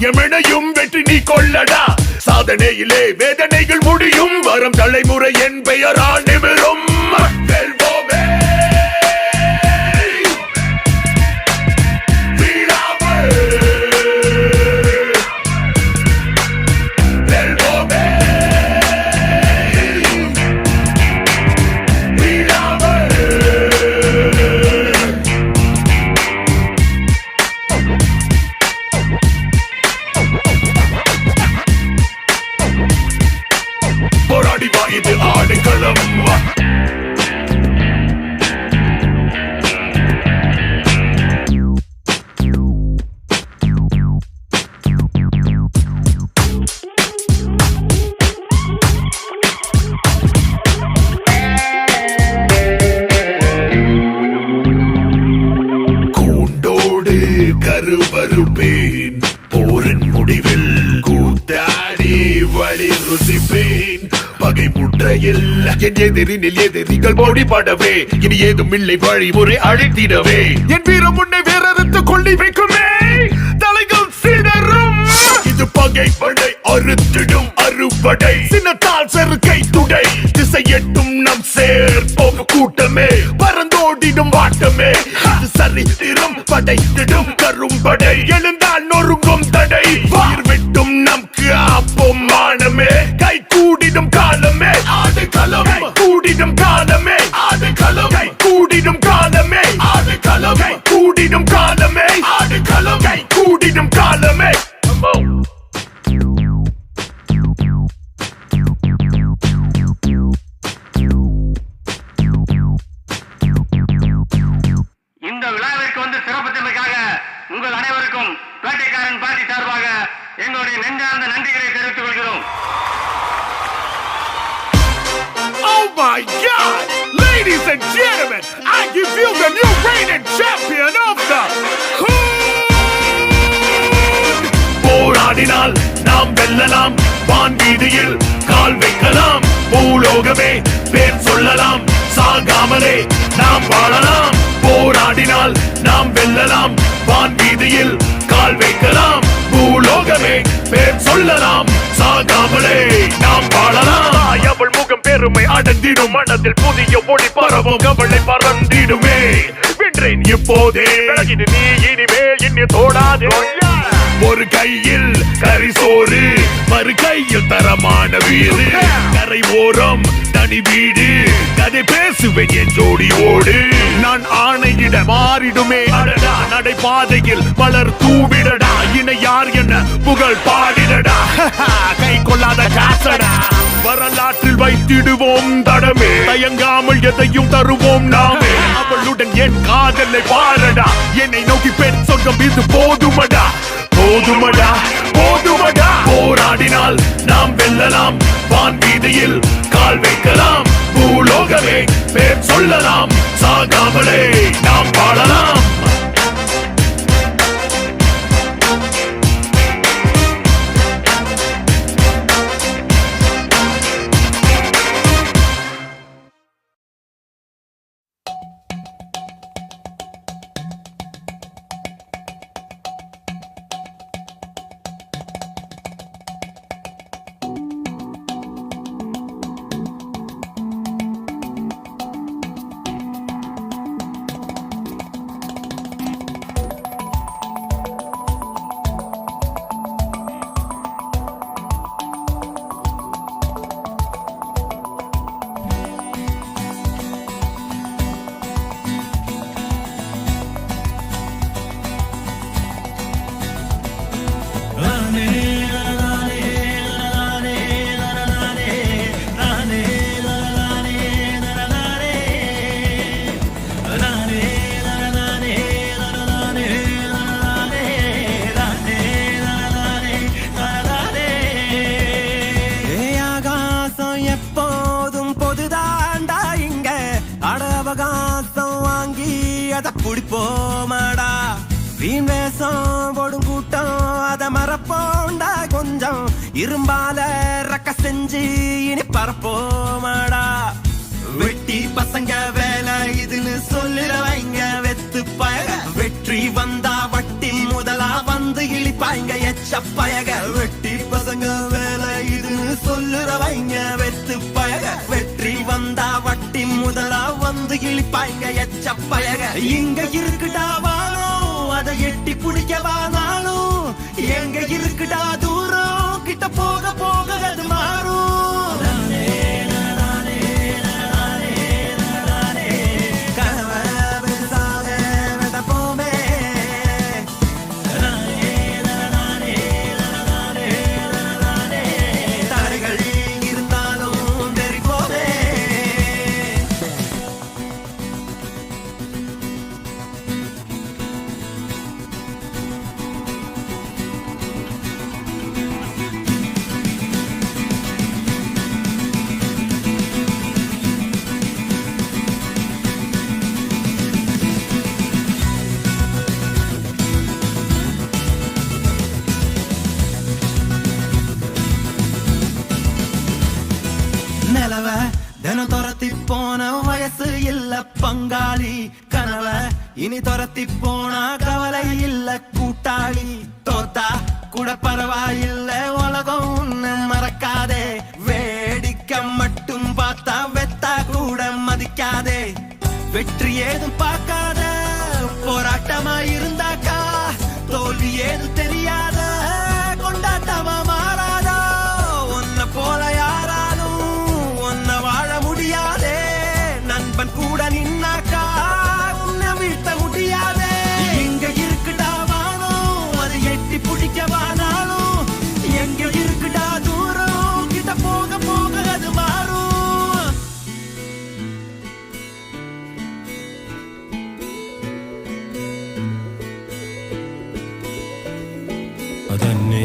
Speaker 6: எமனையும் வெற்றி நீ கொள்ளடா. சாதனையிலே வேதனைகள் முடியும், வரும் தலைமுறை என் பெயரால் நிமிரும். வெல்வோமே வீழாமல், வெல்வோமே வீழாமல். போராடி வா, இது ஆடுகளம். கூண்டோடு கருவறுப்பேன், போரின் முடிவில் கூத்தாடி வழி ருசிப்பேன். பகை முற்றையில் என் எதிரினில் எதிரிகள் போடி படவே, இனி ஏதும் இல்லை வழிமுறை அழைத்திடவே. என் வீரம் முன்னே வேறறுத்து கொள்ளி வைக்குமே, தலைகள் சிதறும். இது பகை படை அறுத்திடும் அறுபடை, சின்னத்தால் செருக்கை துடை, திசை எட்டும் நம் சேர்ப்போம் கூட்டமே, பறந்தோடிடும் வாட்டமே. இது சரித்திரம் படைத்திடும் கரும்படை, எழுந்தால் நொறுங்கும் தடை, வார் வெட்டும் நம் காப்போம் மானமே. கை கூடிடும் காலமே ஆடு களம், கூடிடும் காலமே ஆடு களம், கூடிடும் காலமே ஆடு களம், கூடிடும் காலமே ஆடு களம், கூடிடும் காலமே.
Speaker 4: இந்த விழாவிற்கு வந்து சிறப்பித்தமைக்காக உங்கள் அனைவருக்கும் வேட்டைக்காரன் பார்ட்டி சார்பாக எங்களுடைய நெஞ்சார்ந்த நன்றிகளை தெரிவித்துக் கொள்கிறோம்.
Speaker 6: Oh my God! Ladies and gentlemen, I give you the new reigning champion of the Hood! போராடினால் நாம் வெல்லலாம், வான் வீதியில் கால் வைக்கலாம், பூலோகமே பேர் சொல்லலாம், சாகாமலே நாம் வாழலாம். போராடினால் நாம் வெல்லலாம், வான் வீதியில் கால் வைக்கலாம், பூலோகமே பேர் சொல்லலாம், சாகாமலே நாம் வாழலாம். அவள் முகம் பெருமை அடர்ந்திடும், மனதில் புதிய ஒளி பரவும், கவலை பறந்திடுமே. வென்றேன் இப்போதே, விலகிடு நீ இனிமே என்னை தோடாதே. ஒரு கையில் கரிசோறு, மறு கையில் தரமான வீடு, கரை ஓரம் தனி வீடு, கதை பேசுவேன் என் ஜோடியோடு. நான் ஆணையிட மாறிடுமே அடடா, நடைபாதையில் மலர் தூவிடடா, இணை யார் என்ன புகழ் பாடிடடா. கை கொள்ளாத காசடா, வரலாற்றில் வைத்திடுவோம் தடமே, தயங்காமல் எதையும் தருவோம் நாமே. அவளுடன் என் காதலை பாரடா, என்னை நோக்கி பெண் சொர்க்கம் இது போதுமடா, போதுமடா போதுமடா. போராடினால் நாம் வெல்லலாம், வான் வீதியில் கால் வைக்கலாம், பூலோகமே பேர் சொல்லலாம், சாகாமலே நாம் வாழலாம்.
Speaker 2: பறப்போமாடா வீண் வேஷம் போடும் கூட்டம் அத மறப்போண்டா கொஞ்சம் இரும்பால ரக்க செஞ்சு இனி பறப்போமாடா வெட்டி பசங்க வேலை இதுன்னு சொல்லுறவங்க வெத்து பயக வெற்றி வந்தா வட்டி முதலா வந்து இழிப்பாங்க எச்ச பயக வெட்டி பசங்க வேலை இதுன்னு சொல்லுறவங்க வெத்து பயக வெற்றி வந்தா வட்டி முதலா வந்து இழிப்பாங்க எச்ச பயக இங்க இருக்குடா வாழும் அதை எட்டி பிடிக்கவானாலும் எங்க இருக்குடா தூரம் கிட்ட போக போக அது மாறும் நிலவ தினம் துரத்தி போன வயசு இல்ல பங்காளி கனவ இனி துரத்தி போனா கவலை இல்ல கூட்டாளி தோத்தா கூட பரவாயில்ல உலகம் உன்னை மறக்காதே வேடிக்கை மட்டும் பார்த்தா வெத்தா கூட மதிக்காதே வெற்றி ஏதும் பார்க்காத போராட்டமா இருந்தாக்கா தோல்வி ஏதும் தெரியாத கொண்டாட்டமா மாறாதா உன்னை போல யாராலும் உன்னை வாழ முடியாதே நண்பன் கூட நின்னாக்கா உன்னை வீழ்த்த முடியாதே எங்க இருக்குடா வானம் அது எட்டி பிடிக்கவானாலும் எங்க இருக்குடா தூரம் கிட்ட போக போக அது மாறும் அதன்னே